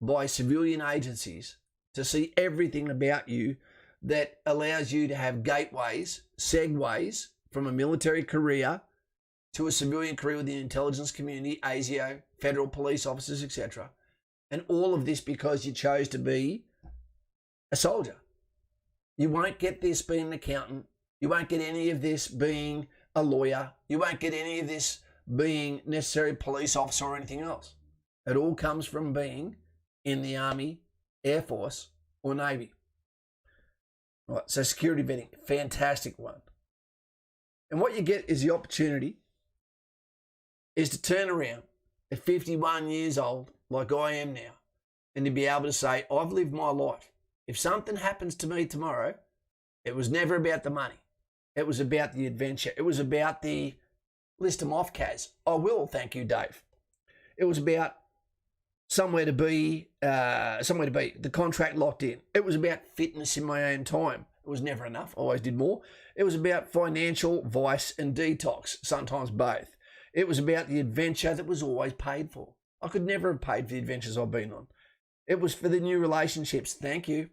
by civilian agencies to see everything about you that allows you to have gateways, segues from a military career to a civilian career with the intelligence community, ASIO, federal police officers, etc. And all of this because you chose to be a soldier. You won't get this being an accountant. You won't get any of this being a lawyer. You won't get any of this being necessary police officer or anything else. It all comes from being in the Army, Air Force, or Navy. Right, so security vetting, fantastic one. And what you get is the opportunity is to turn around at 51 years old, like I am now, and to be able to say, I've lived my life. If something happens to me tomorrow, it was never about the money. It was about the adventure. It was about the, list them off, Kaz. I will, thank you, Dave. It was about somewhere to be, the contract locked in. It was about fitness in my own time. It was never enough. I always did more. It was about financial, vice, and detox, sometimes both. It was about the adventure that was always paid for. I could never have paid for the adventures I've been on. It was for the new relationships. Thank you.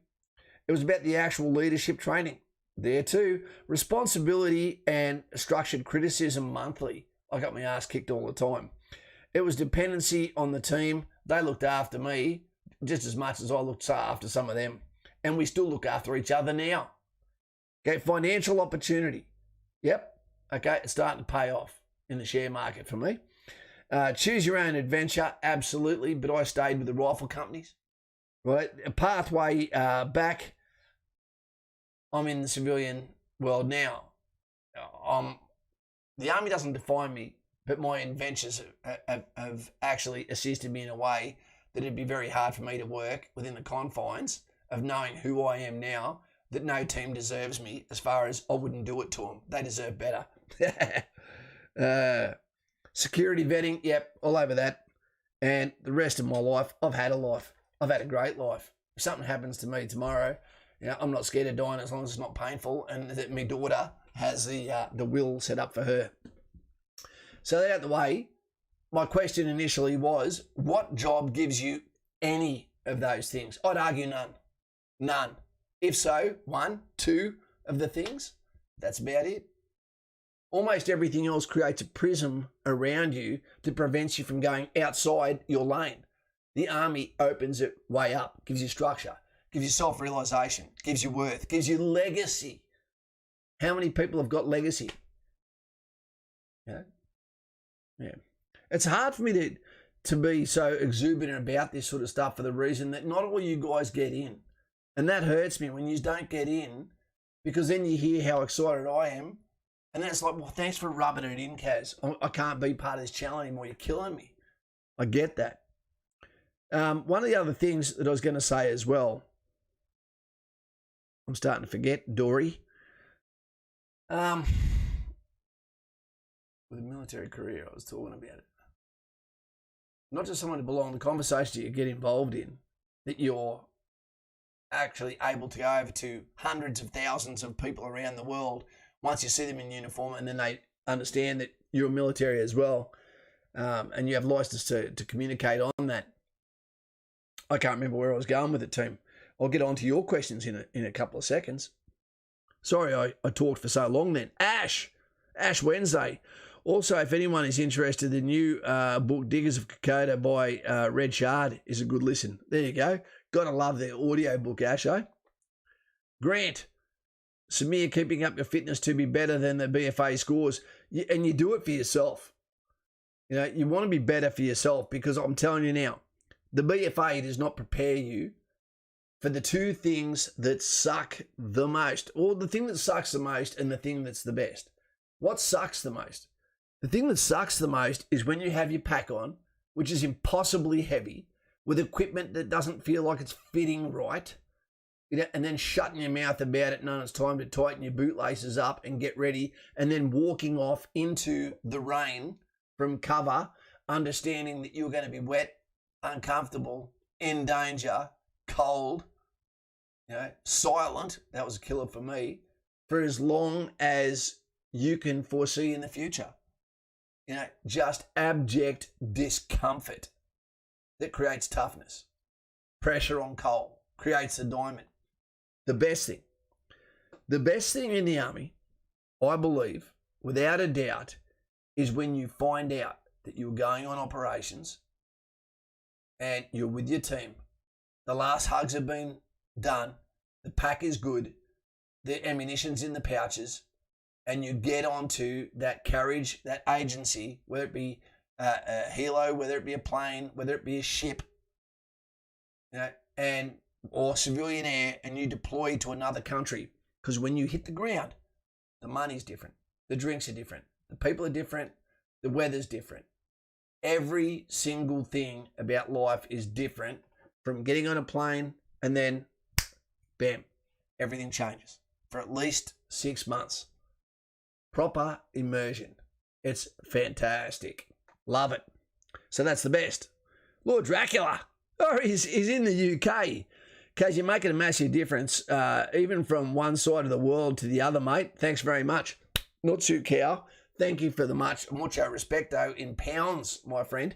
It was about the actual leadership training. There too. Responsibility and structured criticism monthly. I got my ass kicked all the time. It was dependency on the team. They looked after me just as much as I looked after some of them. And we still look after each other now. Okay, financial opportunity. Yep. Okay, it's starting to pay off in the share market for me. Choose your own adventure, absolutely, but I stayed with the rifle companies. Right, a pathway back. I'm in the civilian world now. The Army doesn't define me, but my adventures have actually assisted me in a way that it'd be very hard for me to work within the confines of knowing who I am now, that no team deserves me, as far as I wouldn't do it to them. They deserve better. Security vetting, yep, all over that. And the rest of my life, I've had a life. I've had a great life. If something happens to me tomorrow, I'm not scared of dying as long as it's not painful, and that my daughter has the will set up for her. So that out the way, my question initially was, what job gives you any of those things? I'd argue none. None. If so, 1, 2 of the things, that's about it. Almost everything else creates a prism around you that prevents you from going outside your lane. The Army opens it way up, gives you structure, gives you self-realisation, gives you worth, gives you legacy. How many people have got legacy? Yeah. It's hard for me to be so exuberant about this sort of stuff for the reason that not all you guys get in. And that hurts me when you don't get in, because then you hear how excited I am. And then it's like, well, thanks for rubbing it in, Kaz. I can't be part of this channel anymore. You're killing me. I get that. One of the other things that I was going to say as well, I'm starting to forget, Dory. With a military career, I was talking about it. Not just someone to belong to the conversation you get involved in, that you're actually able to go over to hundreds of thousands of people around the world once you see them in uniform, and then they understand that you're military as well, and you have license to communicate on that. I can't remember where I was going with it, team. I'll get on to your questions in a couple of seconds. Sorry, I talked for so long then. Ash Wednesday. Also, if anyone is interested, the new book, Diggers of Kapooka by Red Shard, is a good listen. There you go. Gotta love the audio book, Ash, eh? Grant. Samir, keeping up your fitness to be better than the BFA scores. And you do it for yourself. You know, you want to be better for yourself, because I'm telling you now, the BFA does not prepare you for the two things that suck the most, or the thing that sucks the most and the thing that's the best. What sucks the most? The thing that sucks the most is when you have your pack on, which is impossibly heavy, with equipment that doesn't feel like it's fitting right, and then shutting your mouth about it, knowing it's time to tighten your bootlaces up and get ready, and then walking off into the rain from cover, understanding that you're going to be wet, uncomfortable, in danger, cold, silent. That was a killer for me, for as long as you can foresee in the future. Just abject discomfort that creates toughness. Pressure on coal creates a diamond. The best thing in the Army, I believe, without a doubt, is when you find out that you're going on operations and you're with your team. The last hugs have been done. The pack is good. The ammunition's in the pouches. And you get onto that carriage, that agency, whether it be a helo, whether it be a plane, whether it be a ship, or civilian air, and you deploy to another country. Because when you hit the ground, the money's different. The drinks are different. The people are different. The weather's different. Every single thing about life is different from getting on a plane and then, bam, everything changes for at least 6 months. Proper immersion. It's fantastic. Love it. So that's the best. Lord Dracula. Oh, he's in the UK. Cause you're making a massive difference, even from one side of the world to the other, mate. Thanks very much. Not too cow. Thank you for the mucho respecto in pounds, my friend,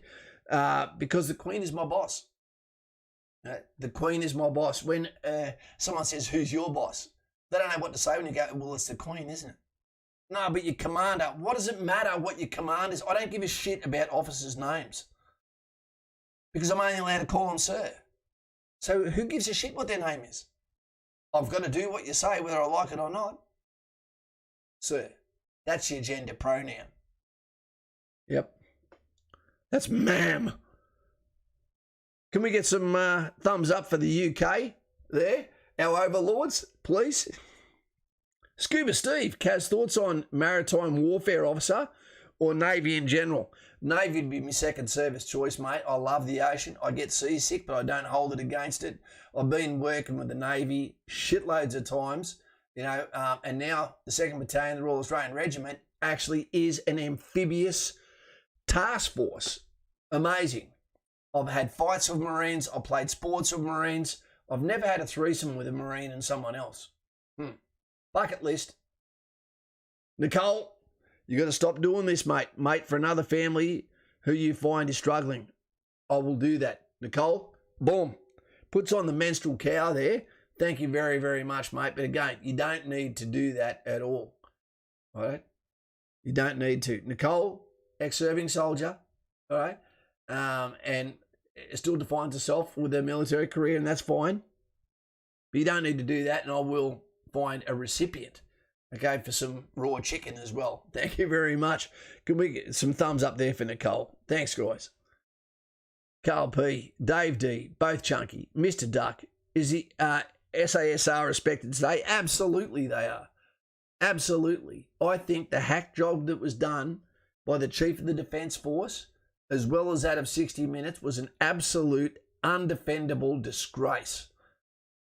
because the Queen is my boss. The Queen is my boss. When someone says, who's your boss? They don't know what to say when you go, well, it's the Queen, isn't it? No, but your commander. What does it matter what your command is? I don't give a shit about officers' names because I'm only allowed to call them sir. So who gives a shit what their name is? I've got to do what you say whether I like it or not. Sir. That's your gender pronoun. Yep. That's ma'am. Can we get some thumbs up for the UK there? Our overlords, please. Scuba Steve, Kaz, thoughts on maritime warfare officer or Navy in general? Navy would be my second service choice, mate. I love the ocean. I get seasick, but I don't hold it against it. I've been working with the Navy shitloads of times. And now the 2nd Battalion, the Royal Australian Regiment, actually is an amphibious task force. Amazing. I've had fights with Marines. I've played sports with Marines. I've never had a threesome with a Marine and someone else. Bucket list. Nicole, you got to stop doing this, mate. Mate, for another family who you find is struggling. I will do that. Nicole, boom. Puts on the menstrual cow there. Thank you very, very much, mate. But again, you don't need to do that at all. All right? You don't need to. Nicole, ex-serving soldier, all right? And still defines herself with her military career, and that's fine. But you don't need to do that, and I will find a recipient, okay, for some raw chicken as well. Thank you very much. Can we get some thumbs up there for Nicole? Thanks, guys. Carl P, Dave D, both chunky. Mr. Duck, is the SASR respected today? Absolutely they are. Absolutely. I think the hack job that was done by the Chief of the Defence Force, as well as that of 60 Minutes, was an absolute undefendable disgrace.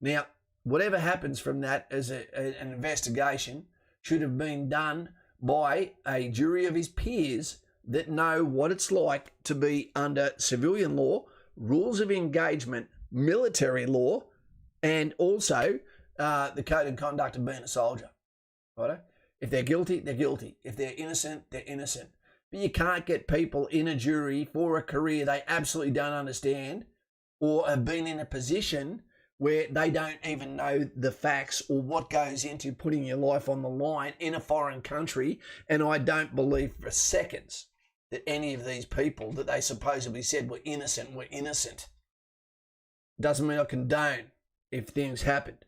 Now, whatever happens from that as an investigation should have been done by a jury of his peers that know what it's like to be under civilian law, rules of engagement, military law, and also the code of conduct of being a soldier. Right? If they're guilty, they're guilty. If they're innocent, they're innocent. But you can't get people in a jury for a career they absolutely don't understand or have been in a position where they don't even know the facts or what goes into putting your life on the line in a foreign country. And I don't believe for seconds that any of these people that they supposedly said were innocent. Doesn't mean I condone if things happened.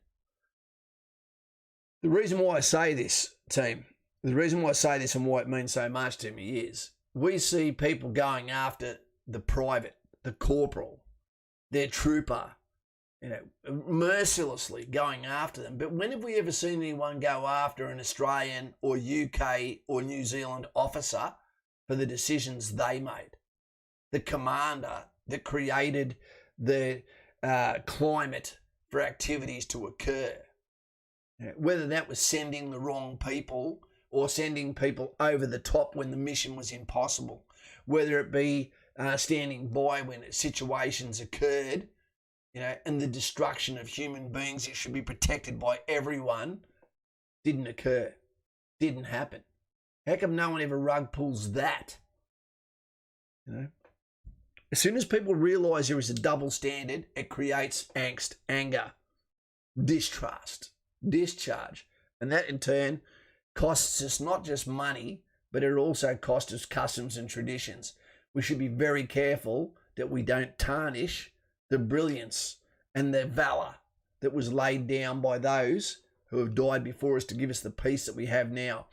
The reason why I say this, team, the reason why I say this and why it means so much to me is we see people going after the private, the corporal, their trooper, mercilessly going after them. But when have we ever seen anyone go after an Australian or UK or New Zealand officer for the decisions they made? The commander that created the climate for activities to occur. Whether that was sending the wrong people or sending people over the top when the mission was impossible, whether it be standing by when situations occurred, and the destruction of human beings that should be protected by everyone didn't occur, didn't happen. How come no one ever rug pulls that? As soon as people realise there is a double standard, it creates angst, anger, distrust, discharge. And that in turn costs us not just money, but it also cost us customs and traditions. We should be very careful that we don't tarnish the brilliance and the valour that was laid down by those who have died before us to give us the peace that we have now.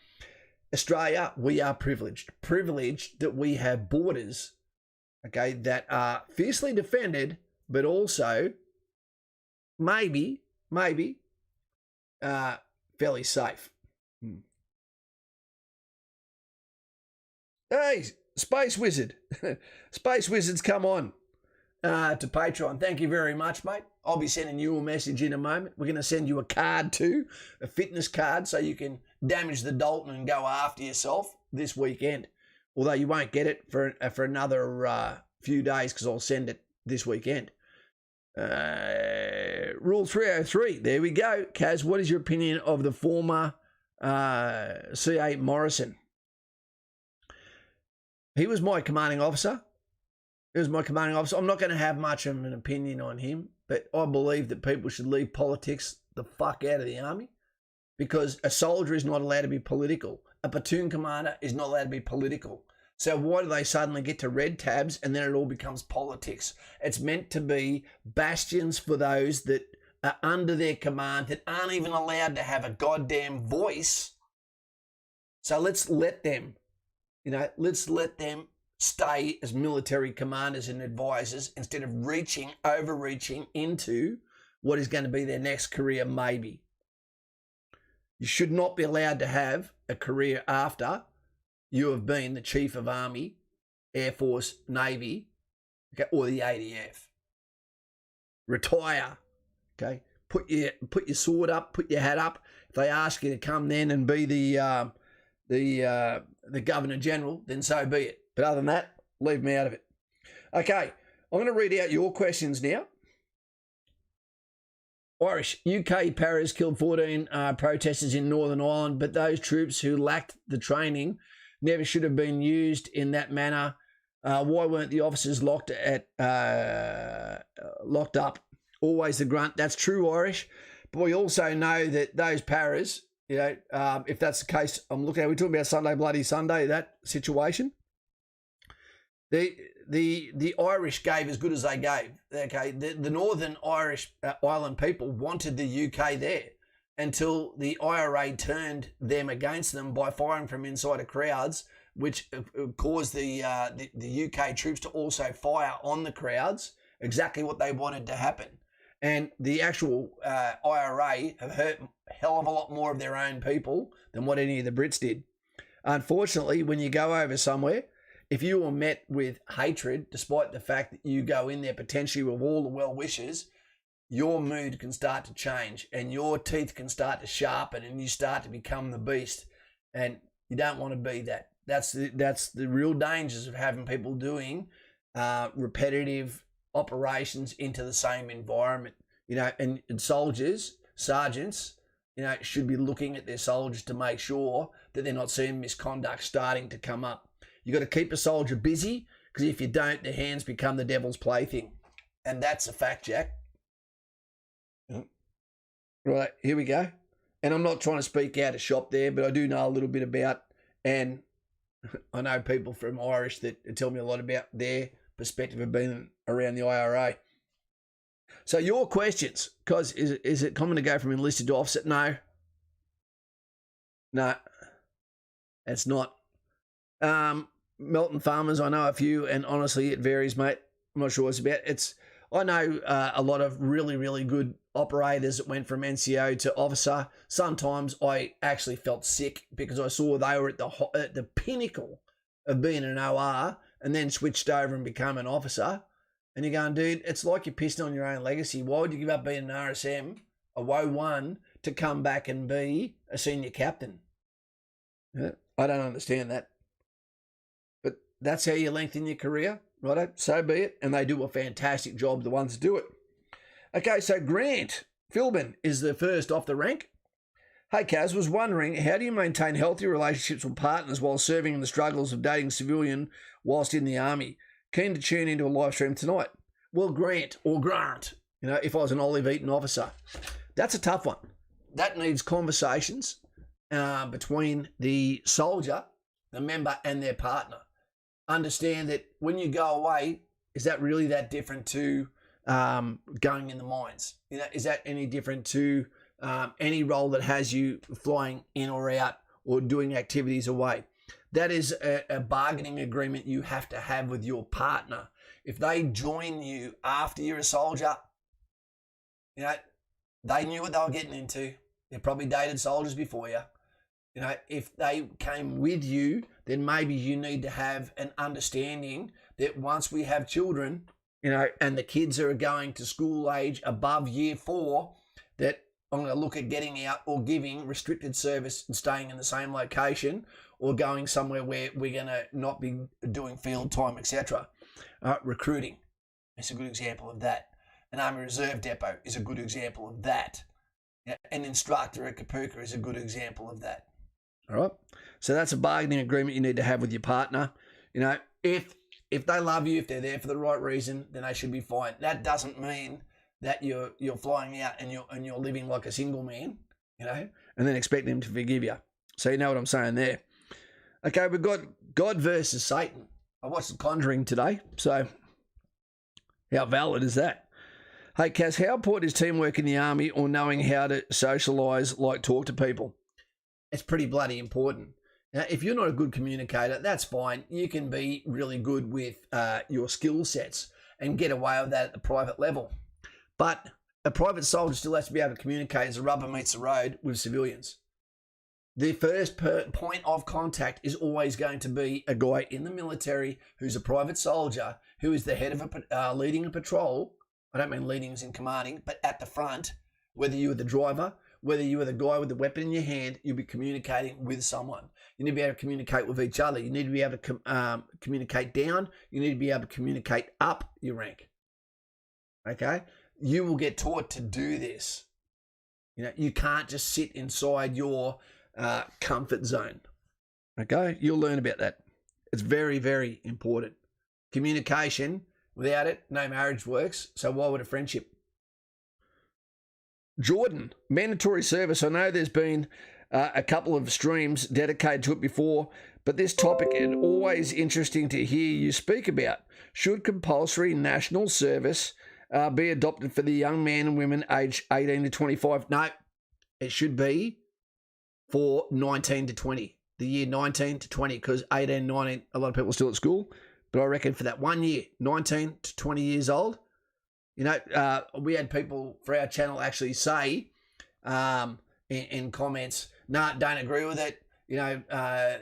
Australia, we are privileged that we have borders, okay, that are fiercely defended, but also maybe fairly safe. Hey, Space Wizard. Space Wizards, come on to Patreon. Thank you very much, mate. I'll be sending you a message in a moment. We're going to send you a card too, a fitness card, so you can damage the Dalton and go after yourself this weekend. Although you won't get it for another few days, because I'll send it this weekend. Rule 303. There we go. Kaz, what is your opinion of the former C.A. Morrison? He was my commanding officer. I'm not going to have much of an opinion on him, but I believe that people should leave politics the fuck out of the army, because a soldier is not allowed to be political. A platoon commander is not allowed to be political. So why do they suddenly get to red tabs and then it all becomes politics? It's meant to be bastions for those that are under their command, that aren't even allowed to have a goddamn voice. So let's let them stay as military commanders and advisors instead of overreaching into what is going to be their next career, maybe. You should not be allowed to have a career after you have been the Chief of Army, Air Force, Navy, okay, or the ADF. Retire, okay? Put your sword up, put your hat up. If they ask you to come then and be the Governor General, then so be it. But other than that, leave me out of it. Okay, I'm going to read out your questions now. Irish, UK paras killed 14 protesters in Northern Ireland, but those troops who lacked the training never should have been used in that manner. Why weren't the officers locked up? Always the grunt. That's true, Irish. But we also know that those paras, if that's the case, we're talking about Sunday Bloody Sunday, that situation. The Irish gave as good as they gave. Okay, the Northern Irish Island people wanted the UK there until the IRA turned them against them by firing from inside of crowds, which caused the UK troops to also fire on the crowds, exactly what they wanted to happen. And the actual IRA have hurt a hell of a lot more of their own people than what any of the Brits did. Unfortunately, when you go over somewhere, if you are met with hatred, despite the fact that you go in there potentially with all the well wishes, your mood can start to change and your teeth can start to sharpen and you start to become the beast. And you don't want to be that. That's the real dangers of having people doing repetitive operations into the same environment. And soldiers, sergeants, should be looking at their soldiers to make sure that they're not seeing misconduct starting to come up. You got to keep a soldier busy, because if you don't, their hands become the devil's plaything. And that's a fact, Jack. Right, here we go. And I'm not trying to speak out of shop there, but I do know a little bit about, and I know people from Irish that tell me a lot about their perspective of being around the IRA. So your questions, because is it common to go from enlisted to offset? No, it's not. Melton Farmers, I know a few, and honestly, it varies, mate. I'm not sure what it's about. I know a lot of really, really good operators that went from NCO to officer. Sometimes I actually felt sick because I saw they were at the pinnacle of being an OR and then switched over and become an officer. And you're going, dude, it's like you're pissing on your own legacy. Why would you give up being an RSM, a WO1, to come back and be a senior captain? I don't understand that. But that's how you lengthen your career, right? So be it. And they do a fantastic job, the ones that do it. Okay, so Grant Philbin is the first off the rank. Hey, Kaz, was wondering, how do you maintain healthy relationships with partners while serving in the struggles of dating civilian whilst in the army? Keen to tune into a live stream tonight. Well, Grant, if I was an olive eating officer, that's a tough one. That needs conversations between the soldier, the member and their partner. Understand that when you go away, is that really that different to going in the mines? You know, is that any different to any role that has you flying in or out or doing activities away? That is a bargaining agreement you have to have with your partner. If they join you after you're a soldier, you know, they knew what they were getting into. They probably dated soldiers before you. You know, if they came with you, then maybe you need to have an understanding that once we have children, you know, and the kids are going to school age above year 4, that I'm going to look at getting out or giving restricted service and staying in the same location or going somewhere where we're going to not be doing field time, etc. Recruiting is a good example of that. An Army Reserve depot is a good example of that. An instructor at Kapooka is a good example of that. All right. So that's a bargaining agreement you need to have with your partner. You know, if they love you, if they're there for the right reason, then they should be fine. That doesn't mean that you're flying out and you're living like a single man, you know, and then expect them to forgive you. So you know what I'm saying there. Okay, we've got God versus Satan. I watched The Conjuring today, so how valid is that? Hey, Kaz, how important is teamwork in the army or knowing how to socialise, like talk to people? It's pretty bloody important. Now, if you're not a good communicator, that's fine. You can be really good with your skill sets and get away with that at the private level. But a private soldier still has to be able to communicate as the rubber meets the road with civilians. The first point of contact is always going to be a guy in the military who's a private soldier who is the head of leading a patrol. I don't mean leading as in commanding, but at the front, whether you were the driver, whether you were the guy with the weapon in your hand, you'll be communicating with someone. You need to be able to communicate with each other. You need to be able to communicate down. You need to be able to communicate up your rank. Okay? You will get taught to do this. You know, you can't just sit inside your comfort zone. Okay? You'll learn about that. It's very, very important. Communication, without it, no marriage works. So why would a friendship? Jordan, mandatory service. I know there's been a couple of streams dedicated to it before, but this topic is always interesting to hear you speak about. Should compulsory national service be adopted for the young men and women aged 18 to 25? No, it should be for 19 to 20, the year 19 to 20, because 18, 19, a lot of people are still at school, but I reckon for that 1 year, 19 to 20 years old, you know, we had people for our channel actually say in comments, no, don't agree with it. You know,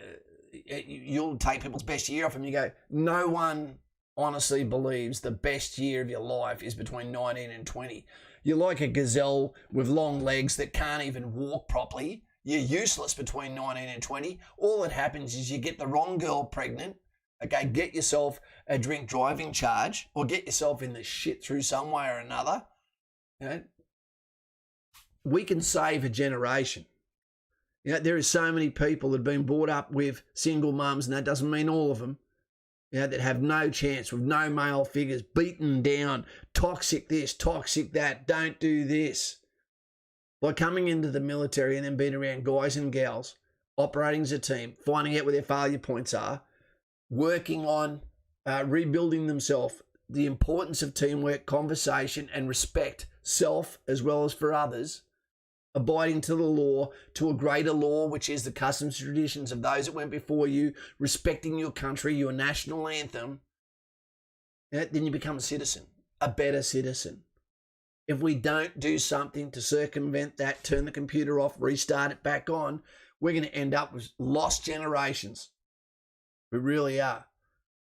you'll take people's best year off them. You go, no one honestly believes the best year of your life is between 19 and 20. You're like a gazelle with long legs that can't even walk properly. You're useless between 19 and 20. All that happens is you get the wrong girl pregnant. Okay, get yourself a drink driving charge or get yourself in the shit through some way or another. You know, we can save a generation. You know, there are so many people that have been brought up with single mums, and that doesn't mean all of them, you know, that have no chance with no male figures, beaten down, toxic this, toxic that, don't do this. By coming into the military and then being around guys and gals, operating as a team, finding out where their failure points are, working on rebuilding themselves, the importance of teamwork, conversation, and respect, self as well as for others, abiding to the law, to a greater law, which is the customs and traditions of those that went before you, respecting your country, your national anthem, then you become a citizen, a better citizen. If we don't do something to circumvent that, turn the computer off, restart it back on, we're going to end up with lost generations. We really are.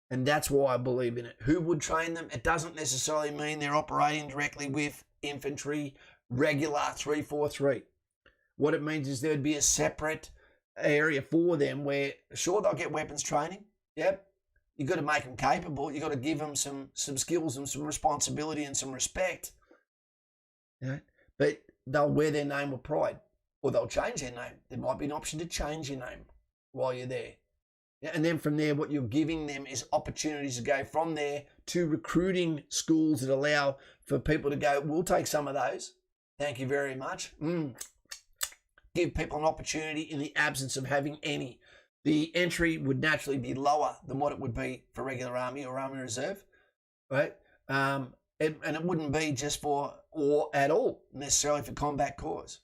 And that's why I believe in it. Who would train them? It doesn't necessarily mean they're operating directly with infantry, regular 343. What it means is there'd be a separate area for them where, sure, they'll get weapons training. Yep. You've got to make them capable. You've got to give them some skills and some responsibility and some respect. Yeah. But they'll wear their name with pride, or they'll change their name. There might be an option to change your name while you're there. And then from there, what you're giving them is opportunities to go from there to recruiting schools that allow for people to go, we'll take some of those. Thank you very much. Give people an opportunity in the absence of having any. the entry would naturally be lower than what it would be for regular Army or Army Reserve, right? And it wouldn't be just for or at all necessarily for combat corps.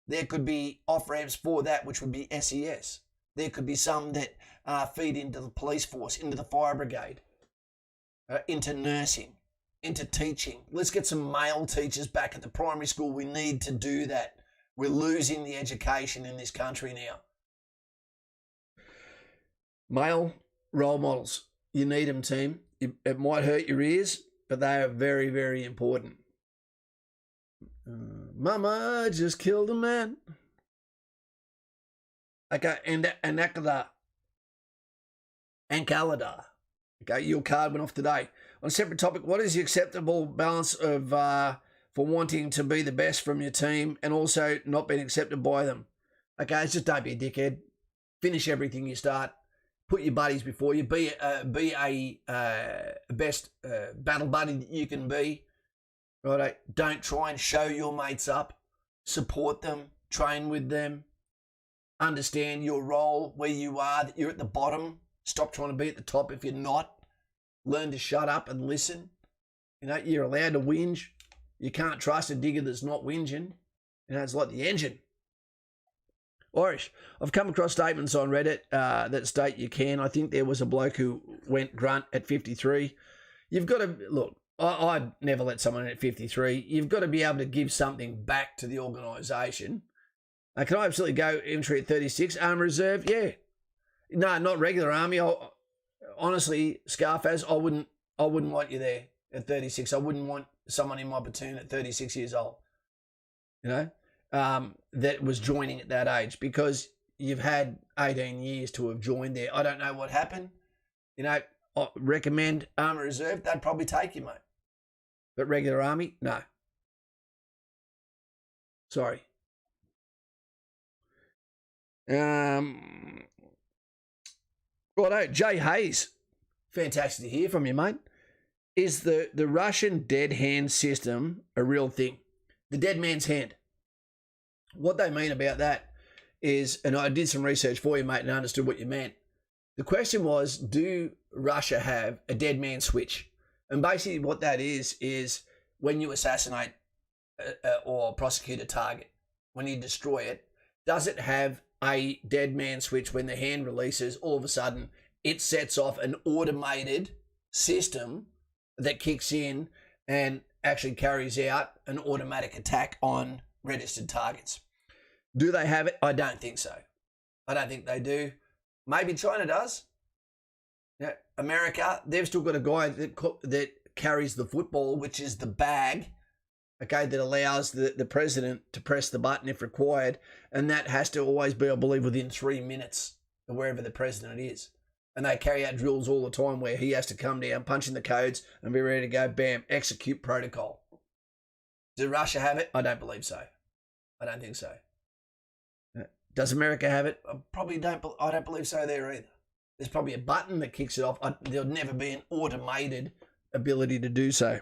There could be off-ramps for that, which would be SES. There could be some that feed into the police force, into the fire brigade, into nursing, into teaching. Let's get some male teachers back at the primary school. We need to do that. We're losing the education in this country now. Male role models. You need them, team. It might hurt your ears, but they are very, very important. Mama just killed a man. Okay, and Ankala. Okay, your card went off today. On a separate topic, what is the acceptable balance of for wanting to be the best from your team and also not being accepted by them? Okay, it's just don't be a dickhead. Finish everything you start. Put your buddies before you. Be a best battle buddy that you can be. Right? Don't try and show your mates up. Support them. Train with them. Understand your role, where you are, that you're at the bottom. Stop trying to be at the top if you're not. Learn to shut up and listen. You know, you're allowed to whinge. You can't trust a digger that's not whinging. You know, it's like the engine. Irish. I've come across statements on Reddit that state you can. I think there was a bloke who went grunt at 53. You've got to, look, I'd never let someone in at 53. You've got to be able to give something back to the organisation. Can I absolutely go infantry at 36? Army Reserve? Yeah. No, not regular Army. Honestly, Scarface, I wouldn't want you there at 36. I wouldn't want someone in my platoon at 36 years old, you know, that was joining at that age, because you've had 18 years to have joined there. I don't know what happened. You know, I recommend Army Reserve. They'd probably take you, mate. But regular Army, no. Sorry. Righto, Jay Hayes. Fantastic to hear from you, mate. Is the Russian dead hand system a real thing? The dead man's hand. What they mean about that is, and I did some research for you, mate, and understood what you meant. The question was, do Russia have a dead man switch? And basically what that is when you assassinate or prosecute a target, when you destroy it, does it have a dead man switch? When the hand releases, all of a sudden it sets off an automated system that kicks in and actually carries out an automatic attack on registered targets. Do they have it? I don't think so. I don't think they do. Maybe China does. You know, America, they've still got a guy that carries the football, which is the bag, okay, that allows the president to press the button if required, and that has to always be, I believe, within 3 minutes of wherever the president is. And they carry out drills all the time where he has to come down, punch in the codes, and be ready to go, bam, execute protocol. Does Russia have it? I don't believe so. I don't think so. Does America have it? I don't believe so there either. There's probably a button that kicks it off. There'll never be an automated ability to do so.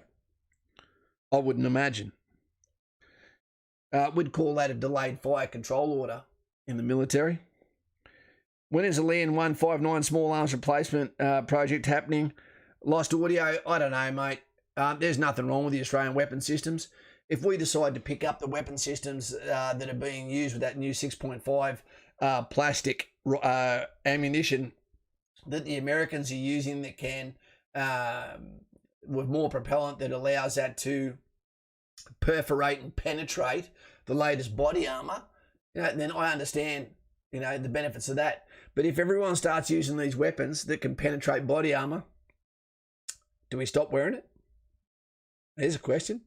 I wouldn't imagine. We'd call that a delayed fire control order in the military. When is the Land 159 small arms replacement project happening? Lost audio? I don't know, mate. There's nothing wrong with the Australian weapon systems. If we decide to pick up the weapon systems that are being used with that new 6.5 plastic ammunition that the Americans are using, that can, with more propellant that allows that to perforate and penetrate the latest body armour, you know, then I understand, you know, the benefits of that. But if everyone starts using these weapons that can penetrate body armour, do we stop wearing it? Here's a question.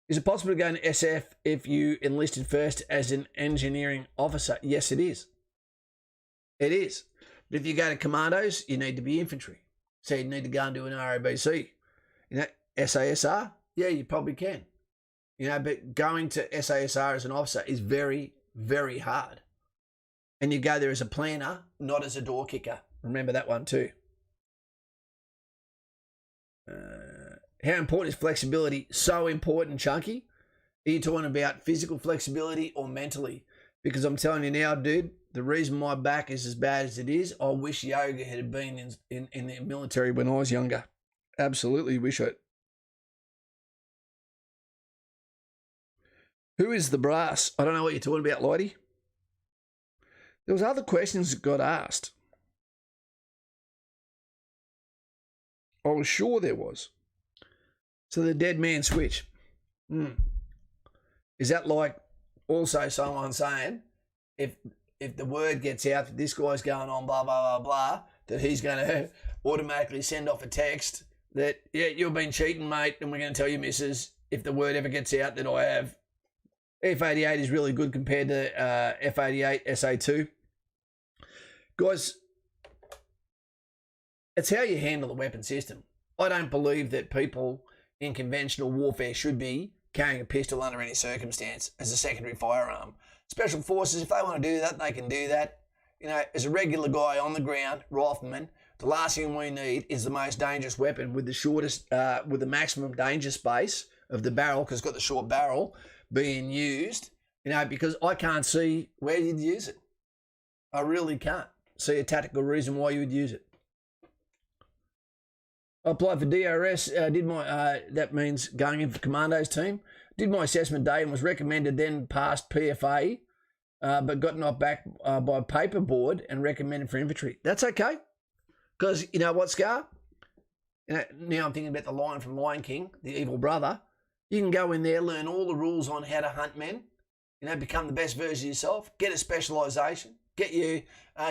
Is it possible to go into SF if you enlisted first as an engineering officer? Yes, it is. It is. But if you go to commandos, you need to be infantry. So you need to go and do an ROBC. You know, SASR? Yeah, you probably can. You know, but going to SASR as an officer is very, very hard. And you go there as a planner, not as a door kicker. Remember that one too. How important is flexibility? So important, Chunky. Are you talking about physical flexibility or mentally? Because I'm telling you now, dude, The reason my back is as bad as it is, I wish yoga had been in the military when I was younger. Absolutely wish it. Who is the brass? I don't know what you're talking about, Lloydie. There was other questions that got asked. I was sure there was. So the dead man switch. Is that like also someone saying if the word gets out that this guy's going on blah, blah, blah, blah, that he's going to automatically send off a text that, yeah, you've been cheating, mate, and we're going to tell you, missus, if the word ever gets out that I have. F88 is really good compared to F88 SA2. Guys, it's how you handle the weapon system. I don't believe that people in conventional warfare should be carrying a pistol under any circumstance as a secondary firearm. Special forces, if they want to do that, they can do that. You know, as a regular guy on the ground, rifleman, the last thing we need is the most dangerous weapon with the shortest, with the maximum danger space of the barrel, because it's got the short barrel, being used, you know, because I can't see where you'd use it. I really can't see a tactical reason why you would use it. I applied for DRS, that means going in for commandos team, did my assessment day and was recommended, then passed PFA, but got knocked back by paper board and recommended for infantry. That's okay, because you know what, Scar? You know, now I'm thinking about the line from Lion King, the evil brother. You can go in there, learn all the rules on how to hunt men, you know, become the best version of yourself, get a specialisation, get your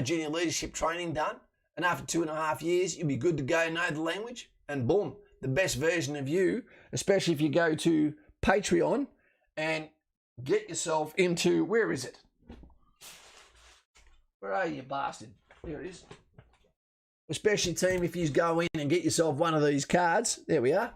junior leadership training done, and after 2.5 years, you'll be good to go, know the language, and boom, the best version of you, especially if you go to Patreon and get yourself into, where is it? Where are you, bastard? There it is. Especially, team, if you go in and get yourself one of these cards, there we are.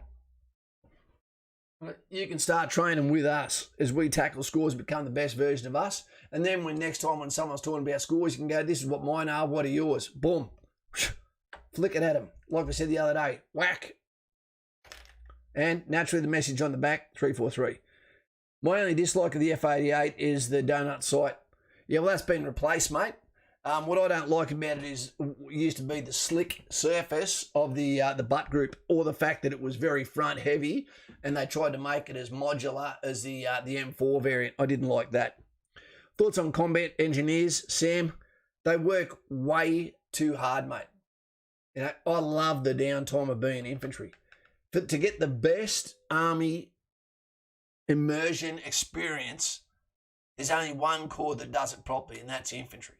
You can start training with us as we tackle scores, become the best version of us. And then next time when someone's talking about scores, you can go, this is what mine are, what are yours? Boom. Flick it at them. Like I said the other day, whack. And naturally the message on the back, 343. My only dislike of the F88 is the donut sight. Yeah, well, that's been replaced, mate. What I don't like about it is it used to be the slick surface of the butt group, or the fact that it was very front heavy, and they tried to make it as modular as the M4 variant. I didn't like that. Thoughts on combat engineers, Sam? They work way too hard, mate. You know, I love the downtime of being infantry. To get the best army immersion experience, there's only one corps that does it properly, and that's infantry.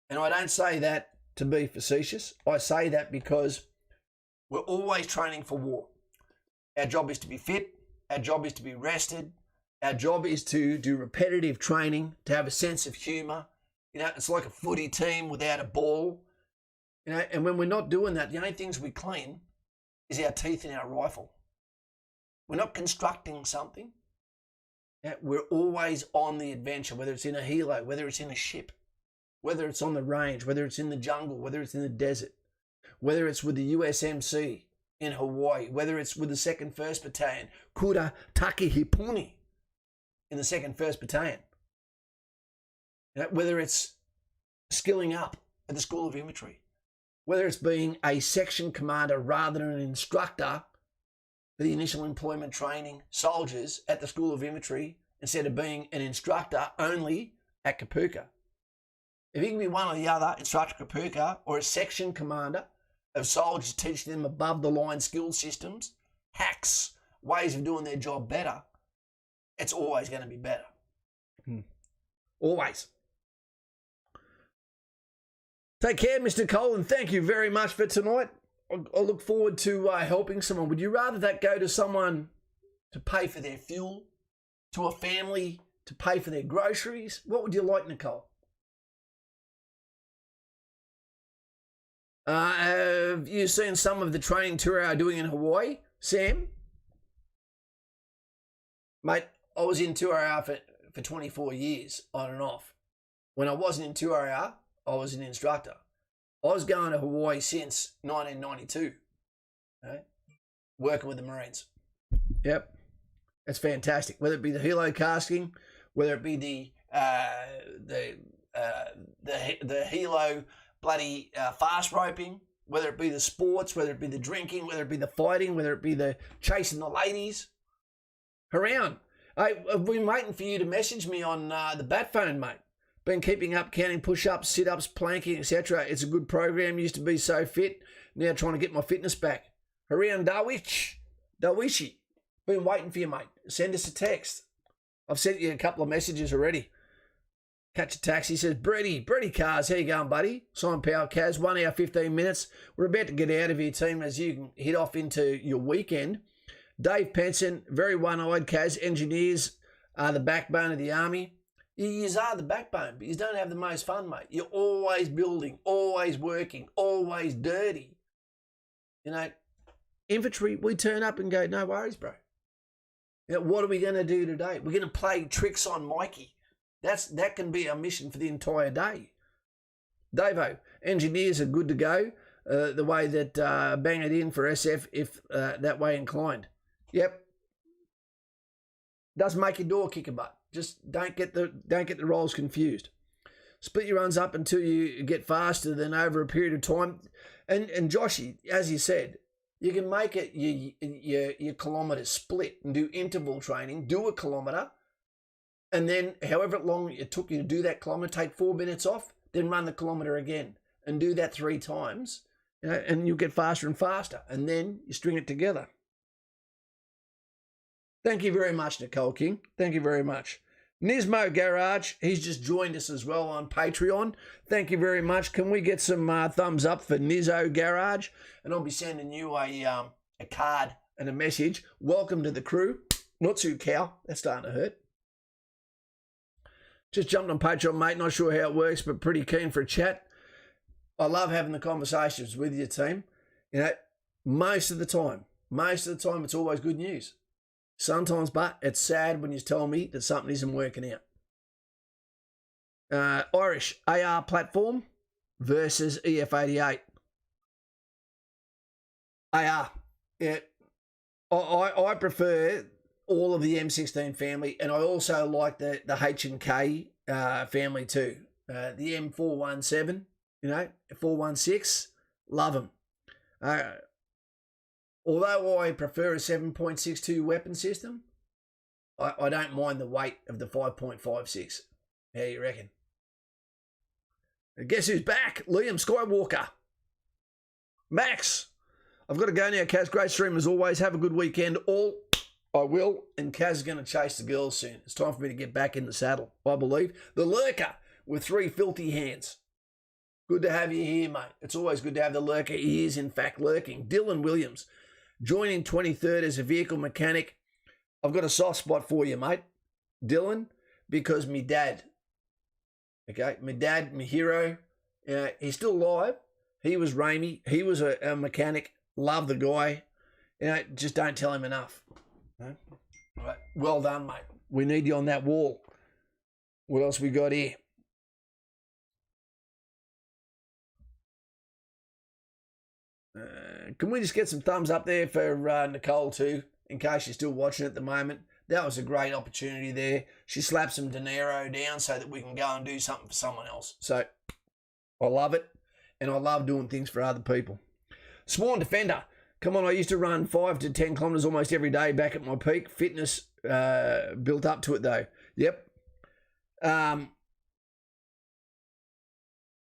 And I don't say that to be facetious. I say that because we're always training for war. Our job is to be fit. Our job is to be rested. Our job is to do repetitive training, to have a sense of humour. You know, it's like a footy team without a ball. You know, and when we're not doing that, the only things we clean is our teeth and our rifle. We're not constructing something. Yeah, we're always on the adventure, whether it's in a helo, whether it's in a ship, whether it's on the range, whether it's in the jungle, whether it's in the desert, whether it's with the USMC in Hawaii, whether it's with the 2nd 1st Battalion, Kura Taki Hipuni in the 2nd 1st Battalion, you know, whether it's skilling up at the School of Infantry, whether it's being a section commander rather than an instructor for the initial employment training soldiers at the School of Infantry instead of being an instructor only at Kapooka. If you can be one or the other, instructor Kapooka, or a section commander of soldiers teaching them above the line skill systems, hacks, ways of doing their job better, it's always going to be better. Always. Take care, Mr. Cole, and thank you very much for tonight. I look forward to helping someone. Would you rather that go to someone to pay for their fuel, to a family to pay for their groceries? What would you like, Nicole? Have you seen some of the training tour I'm doing in Hawaii, Sam? Mate, I was in 2RR for 24 years, on and off. When I wasn't in 2RR, I was an instructor. I was going to Hawaii since 1992, right? Working with the Marines. Yep, it's fantastic. Whether it be the helo casting, whether it be the the helo bloody fast roping, whether it be the sports, whether it be the drinking, whether it be the fighting, whether it be the chasing the ladies around. I've been waiting for you to message me on the bat phone, mate. Been keeping up, counting push-ups, sit-ups, planking, etc. It's a good program. Used to be so fit. Now trying to get my fitness back. Around Darwishi. Been waiting for you, mate. Send us a text. I've sent you a couple of messages already. Catch a taxi. Says, Brady Cars, how you going, buddy? Simon Power, Kaz, 1 hour, 15 minutes. We're about to get out of here, team, as you can head off into your weekend. Dave Penson, very one-eyed, Kaz. Engineers are the backbone of the army. You are the backbone, but you don't have the most fun, mate. You're always building, always working, always dirty. You know, infantry, we turn up and go, no worries, bro. You know, what are we going to do today? We're going to play tricks on Mikey. That can be our mission for the entire day. Davo, engineers are good to go. The way that bang it in for SF if that way inclined. Yep. Does make your door kick a butt. Just don't get the roles confused. Split your runs up until you get faster than over a period of time. And Joshy, as you said, you can make it your kilometre split and do interval training, do a kilometre, and then however long it took you to do that kilometre, take 4 minutes off, then run the kilometre again and do that 3 times, you know, and you'll get faster and faster, and then you string it together. Thank you very much, Nicole King. Thank you very much. Nismo Garage, he's just joined us as well on Patreon. Thank you very much. Can we get some thumbs up for Nizzo Garage? And I'll be sending you a card and a message. Welcome to the crew. Not too cow. That's starting to hurt. Just jumped on Patreon, mate. Not sure how it works, but pretty keen for a chat. I love having the conversations with your team. You know, most of the time, it's always good news. Sometimes, but it's sad when you tell me that something isn't working out. Irish AR platform versus EF88. AR. Yeah. I prefer all of the M16 family, and I also like the H&K family too. The M417, you know, 416, love them. Although I prefer a 7.62 weapon system, I don't mind the weight of the 5.56. How you reckon? And guess who's back? Liam Skywalker. Max. I've got to go now, Kaz. Great stream as always. Have a good weekend. All I will. And Kaz is going to chase the girls soon. It's time for me to get back in the saddle, I believe. The lurker with 3 filthy hands. Good to have you here, mate. It's always good to have the lurker. He is, in fact, lurking. Dylan Williams. Joining 23rd as a vehicle mechanic. I've got a soft spot for you, mate. Dylan, because me dad. Okay, my dad, my hero. He's still alive. He was Ramey. He was a mechanic. Love the guy. You know, just don't tell him enough. No? Right. Well done, mate. We need you on that wall. What else we got here? Can we just get some thumbs up there for Nicole too, in case you're still watching at the moment? That was a great opportunity there. She slapped some dinero down so that we can go and do something for someone else. So I love it, and I love doing things for other people. Sworn Defender. Come on, I used to run 5 to 10 kilometres almost every day back at my peak. Fitness built up to it though. Yep.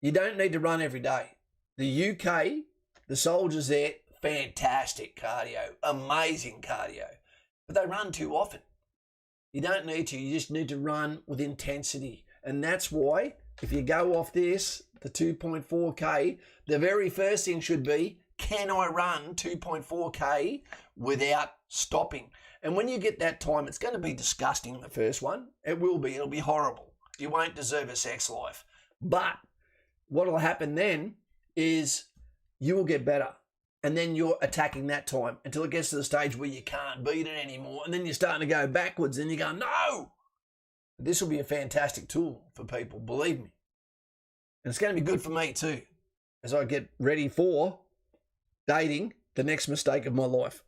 You don't need to run every day. The UK, the soldiers there, fantastic cardio, amazing cardio. But they run too often. You don't need to. You just need to run with intensity. And that's why, if you go off this, the 2.4K, the very first thing should be, can I run 2.4K without stopping? And when you get that time, it's going to be disgusting, the first one. It will be. It'll be horrible. You won't deserve a sex life. But what will happen then is you will get better. And then you're attacking that time until it gets to the stage where you can't beat it anymore. And then you're starting to go backwards and you're going, no! This will be a fantastic tool for people, believe me. And it's going to be good for me too, as I get ready for dating the next mistake of my life.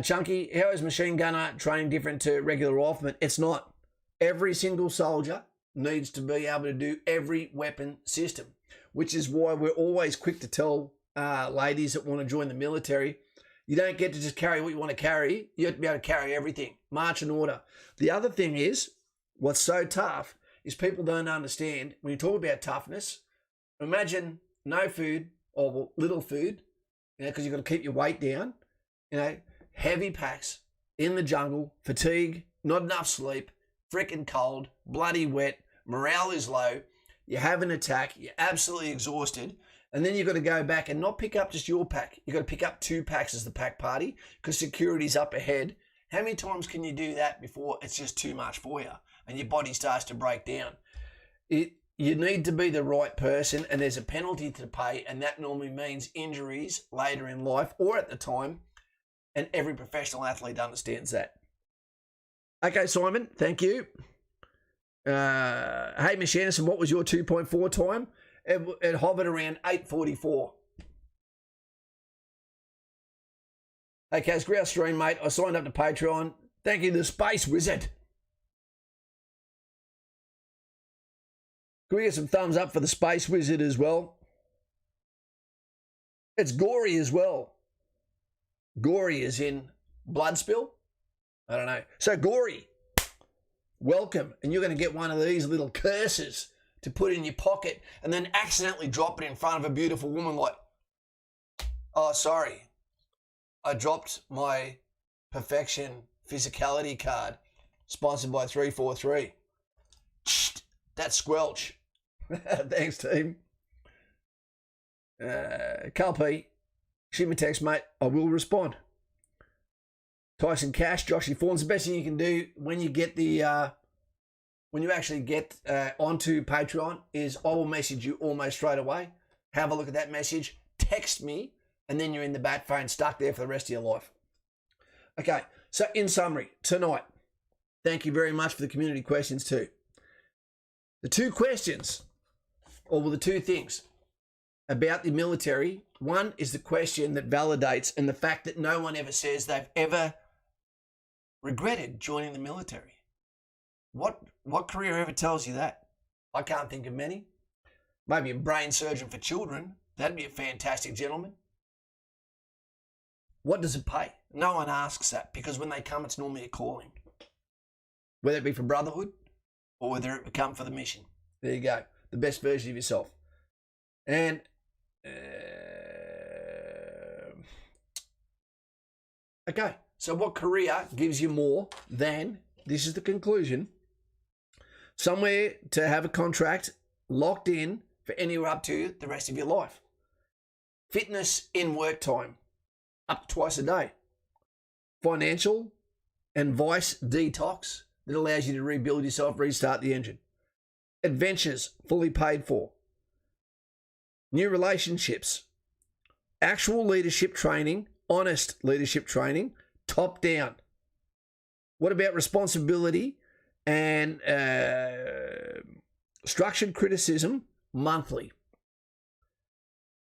Chunky, how is machine gunner training different to regular rifleman? It's not. Every single soldier needs to be able to do every weapon system, which is why we're always quick to tell ladies that want to join the military, you don't get to just carry what you want to carry. You have to be able to carry everything. March and order. The other thing is, what's so tough is people don't understand, when you talk about toughness, imagine no food or little food, because you've got to keep your weight down, heavy packs in the jungle, fatigue, not enough sleep, freaking cold, bloody wet, morale is low, you have an attack, you're absolutely exhausted, and then you've got to go back and not pick up just your pack. You've got to pick up 2 packs as the pack party because security's up ahead. How many times can you do that before it's just too much for you and your body starts to break down? You need to be the right person, and there's a penalty to pay, and that normally means injuries later in life or at the time, and every professional athlete understands that. Okay, Simon, thank you. Hey, Miss Anderson, what was your 2.4 time? It hovered around 8:44. Hey, Kaz, great stream, mate. I signed up to Patreon. Thank you, the Space Wizard. Can we get some thumbs up for the Space Wizard as well? It's gory as well. Gory is in blood spill? I don't know. So, gory, welcome. And you're going to get one of these little curses to put in your pocket and then accidentally drop it in front of a beautiful woman like, oh, sorry, I dropped my perfection physicality card sponsored by 343. That's squelch. Thanks, team. Carl P, shoot me a text, mate. I will respond. Tyson Cash, Joshy Fawns, the best thing you can do when you get the when you actually get onto Patreon is I will message you almost straight away. Have a look at that message, text me, and then you're in the bat phone stuck there for the rest of your life. Okay, so in summary, tonight, thank you very much for the community questions too. The 2 questions, or the 2 things about the military. One is the question that validates, and the fact that no one ever says they've ever regretted joining the military. What career ever tells you that? I can't think of many. Maybe a brain surgeon for children. That'd be a fantastic gentleman. What does it pay? No one asks that, because when they come, it's normally a calling. Whether it be for brotherhood or whether it come for the mission. There you go. The best version of yourself. And okay, so what career gives you more than, this is the conclusion, somewhere to have a contract locked in for anywhere up to the rest of your life? Fitness in work time, up to twice a day. Financial and Vice Detox that allows you to rebuild yourself, restart the engine. Adventures fully paid for. New relationships. Actual leadership training, honest leadership training, top down. What about responsibility and structured criticism monthly?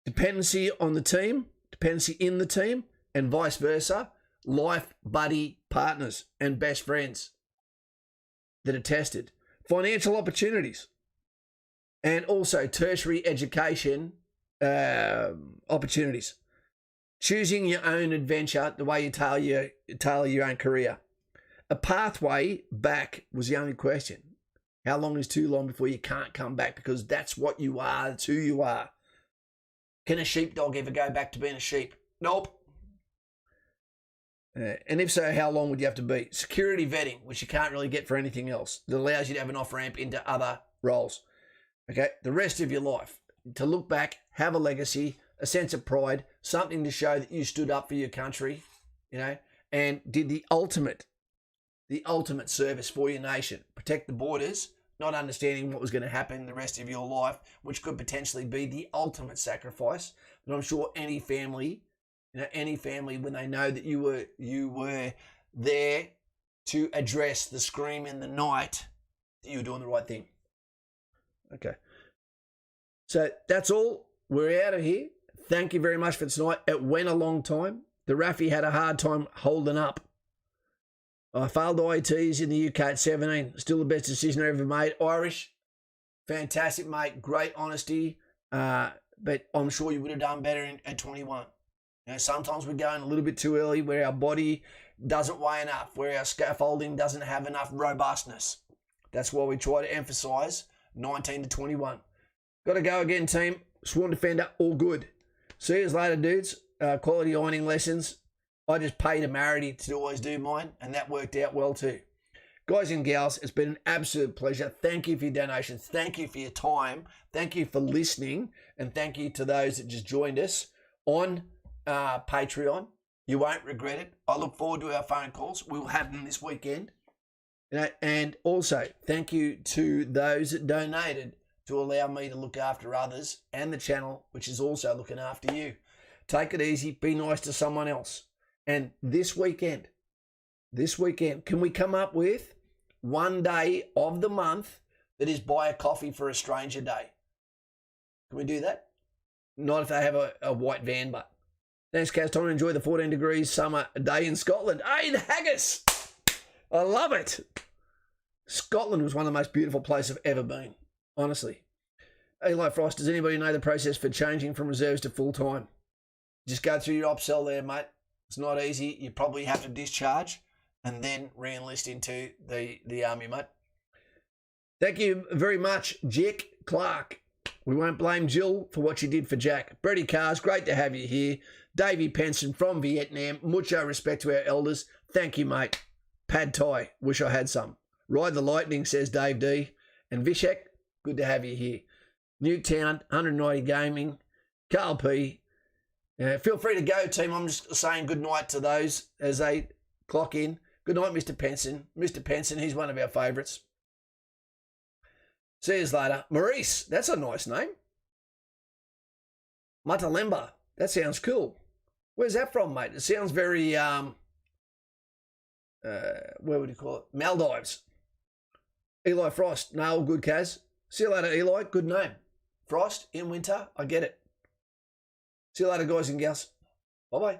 Dependency on the team, dependency in the team, and vice versa. Life buddy partners and best friends that are tested. Financial opportunities. And also tertiary education opportunities. Choosing your own adventure, the way you tailor your own career. A pathway back was the only question. How long is too long before you can't come back? Because that's what you are. That's who you are. Can a sheepdog ever go back to being a sheep? Nope. And if so, how long would you have to be? Security vetting, which you can't really get for anything else, that allows you to have an off-ramp into other roles. Okay, the rest of your life. To look back, have a legacy, a sense of pride, something to show that you stood up for your country, and did the ultimate service for your nation. Protect the borders, not understanding what was going to happen the rest of your life, which could potentially be the ultimate sacrifice. But I'm sure any family, when they know that you were there to address the scream in the night, that you were doing the right thing. Okay. So that's all. We're out of here. Thank you very much for tonight. It went a long time. The Raffy had a hard time holding up. I failed IETs in the UK at 17. Still the best decision I ever made. Irish, fantastic, mate. Great honesty. But I'm sure you would have done better at 21. You know, sometimes we're going a little bit too early where our body doesn't weigh enough, where our scaffolding doesn't have enough robustness. That's why we try to emphasise 19 to 21. Got to go again, team. Sworn Defender, all good. See you later, dudes. Quality ironing lessons. I just paid a Marity to always do mine, and that worked out well too. Guys and gals, it's been an absolute pleasure. Thank you for your donations. Thank you for your time. Thank you for listening. And thank you to those that just joined us on Patreon. You won't regret it. I look forward to our phone calls. We will have them this weekend. And also, thank you to those that donated to allow me to look after others and the channel, which is also looking after you. Take it easy. Be nice to someone else. And this weekend, can we come up with one day of the month that is buy a coffee for a stranger day? Can we do that? Not if they have a white van, but thanks, Kaz. Time to enjoy the 14 degrees summer day in Scotland. Hey, the haggis! I love it. Scotland was one of the most beautiful places I've ever been, honestly. Eli Frost, does anybody know the process for changing from reserves to full-time? Just go through your op cell there, mate. It's not easy. You probably have to discharge and then re-enlist into the army, mate. Thank you very much, Jack Clark. We won't blame Jill for what she did for Jack. Brady Cars, great to have you here. Davey Penson from Vietnam. Mucho respect to our elders. Thank you, mate. Pad Thai, wish I had some. Ride the Lightning, says Dave D. And Vishek, good to have you here. Newtown, 190 Gaming. Carl P. Feel free to go, team. I'm just saying good night to those as they clock in. Good night, Mr. Penson. Mr. Penson, he's one of our favourites. See you later. Maurice, that's a nice name. Matalemba, that sounds cool. Where's that from, mate? It sounds very, where would you call it? Maldives. Eli Frost, no, all good, Kaz. See you later, Eli. Good name. Frost, in winter, I get it. See you later, guys and gals. Bye-bye.